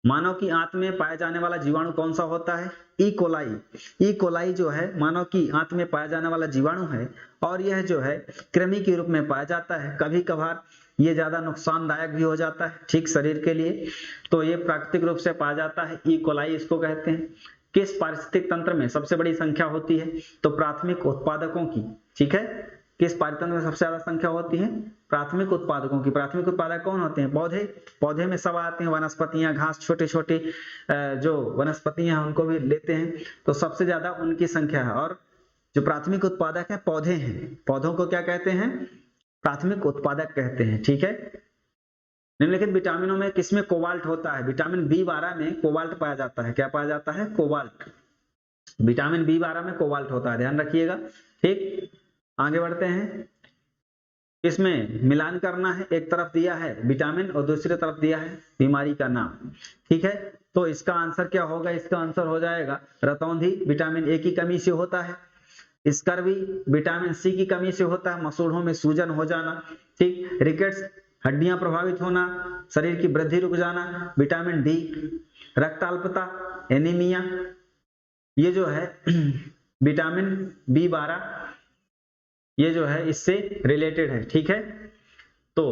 मानव की आंत में पाया जाने वाला जीवाणु कौन सा होता है? E coli. ई कोलाई जो है मानव की आंत में पाया जाने वाला जीवाणु है, और यह जो है कृमि के रूप में पाया जाता है। कभी कभार ये ज्यादा नुकसानदायक भी हो जाता है, ठीक, शरीर के लिए। तो ये प्राकृतिक रूप से पाया जाता है, ई कोलाई इसको कहते हैं। किस पारिस्थितिक तंत्र में सबसे बड़ी संख्या होती है? तो प्राथमिक उत्पादकों की। ठीक है, किस पारितंत्र में सबसे ज्यादा संख्या होती है? प्राथमिक उत्पादकों की। प्राथमिक उत्पादक कौन होते हैं? पौधे। पौधे में सब आते हैं, वनस्पतियां, घास, छोटे छोटे जो वनस्पतियां हैं उनको भी लेते हैं, तो सबसे ज्यादा उनकी संख्या है। और जो प्राथमिक उत्पादक है पौधे हैं, पौधों को क्या कहते हैं? प्राथमिक उत्पादक कहते हैं। ठीक है, निम्नलिखित विटामिनों में किसमें कोबाल्ट होता है? विटामिन B12 में कोबाल्ट पाया जाता है। क्या पाया जाता है? कोबाल्ट। विटामिन B12 में कोबाल्ट होता है, ध्यान रखिएगा। ठीक, आगे बढ़ते हैं। इसमें मिलान करना है, एक तरफ दिया है विटामिन और दूसरी तरफ दिया है बीमारी का नाम। ठीक है, तो इसका आंसर क्या होगा? इसका आंसर हो जाएगा रतौंधी, विटामिन A की कमी से होता है। स्कर्वी विटामिन C की कमी से होता है, मसूड़ों में सूजन हो जाना। ठीक, रिकेट्स हड्डियां प्रभावित होना, शरीर की वृद्धि रुक जाना। विटामिन D रक्ताल्पता, एनीमिया, ये जो है विटामिन B12 ये जो है इससे रिलेटेड है। ठीक है, तो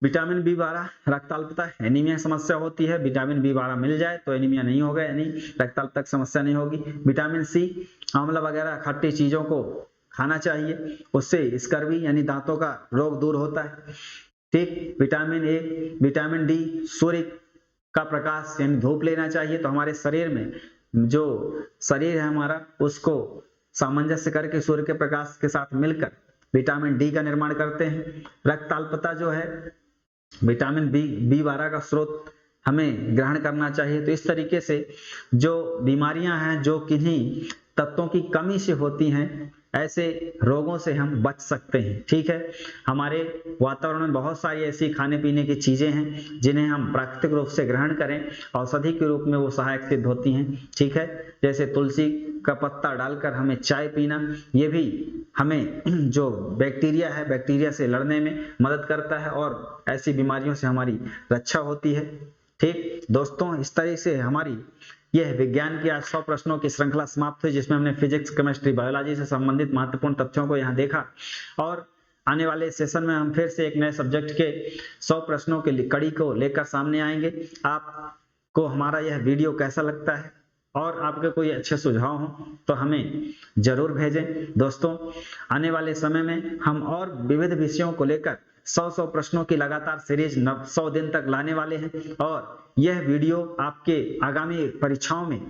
विटामिन B12 रक्ताल्पता, एनीमिया समस्या होती है। विटामिन B12 मिल जाए तो एनीमिया नहीं होगा, यानी रक्ताल्पता की समस्या नहीं होगी। विटामिन C आंवला वगैरह खट्टी चीजों को खाना चाहिए, उससे स्कर्वी यानी दांतों का रोग दूर होता है। ठीक, विटामिन A, विटामिन D, सूर्य का प्रकाश यानी धूप लेना चाहिए। तो हमारे शरीर में जो शरीर है हमारा, उसको सामंजस्य करके सूर्य के प्रकाश के साथ मिलकर विटामिन D का निर्माण करते हैं। रक्ताल्पता जो है विटामिन B12 का स्रोत हमें ग्रहण करना चाहिए। तो इस तरीके से जो बीमारियां हैं जो किन्हीं तत्वों की कमी से होती हैं, ऐसे रोगों से हम बच सकते हैं। ठीक है, हमारे वातावरण में बहुत सारी ऐसी खाने पीने की चीजें हैं जिन्हें हम प्राकृतिक रूप से ग्रहण करें, औषधि के रूप में वो सहायक सिद्ध होती हैं। ठीक है, जैसे तुलसी का पत्ता डालकर हमें चाय पीना, ये भी हमें जो बैक्टीरिया है, बैक्टीरिया से लड़ने में मदद करता है और ऐसी बीमारियों से हमारी रक्षा होती है। ठीक दोस्तों, इस तरह से हमारी यह विज्ञान की आज 100 प्रश्नों की श्रृंखला समाप्त हुई, जिसमें हमने फिजिक्स, केमिस्ट्री, बायोलॉजी से संबंधित महत्वपूर्ण तथ्यों को यहाँ देखा। और आने वाले सेशन में हम फिर से एक नए सब्जेक्ट के 100 प्रश्नों की कड़ी को लेकर सामने आएंगे। आपको हमारा यह वीडियो कैसा लगता है और आपके कोई अच्छे सुझाव हो तो हमें जरूर भेजें। दोस्तों, आने वाले समय में हम और विविध विषयों को लेकर 100 प्रश्नों की लगातार सीरीज 100 दिन तक लाने वाले हैं, और यह वीडियो आपके आगामी परीक्षाओं में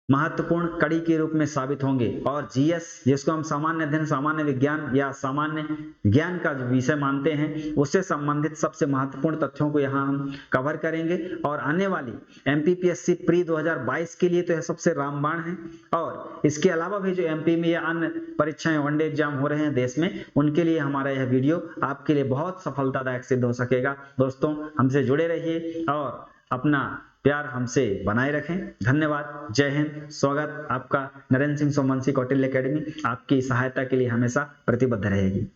महत्वपूर्ण कड़ी के रूप में साबित होंगे। और जीएस, जिसको हम सामान्य अध्ययन, सामान्य विज्ञान या सामान्य ज्ञान का जो विषय मानते हैं, उससे संबंधित सबसे महत्वपूर्ण तथ्यों को यहाँ हम कवर करेंगे। और आने वाली एमपीपीएससी प्री 2022 के लिए तो यह सबसे रामबाण है, और इसके अलावा भी जो एमपी में या अन्य परीक्षाएं, वनडे एग्जाम हो रहे हैं देश में, उनके लिए हमारा यह वीडियो आपके लिए बहुत सफलतादायक सिद्ध हो सकेगा। दोस्तों, हमसे जुड़े रहिए और अपना प्यार हमसे बनाए रखें। धन्यवाद, जय हिंद। स्वागत आपका नरेंद्र सिंह सोमवंशी कौटिल्य एकेडमी आपकी सहायता के लिए हमेशा प्रतिबद्ध रहेगी।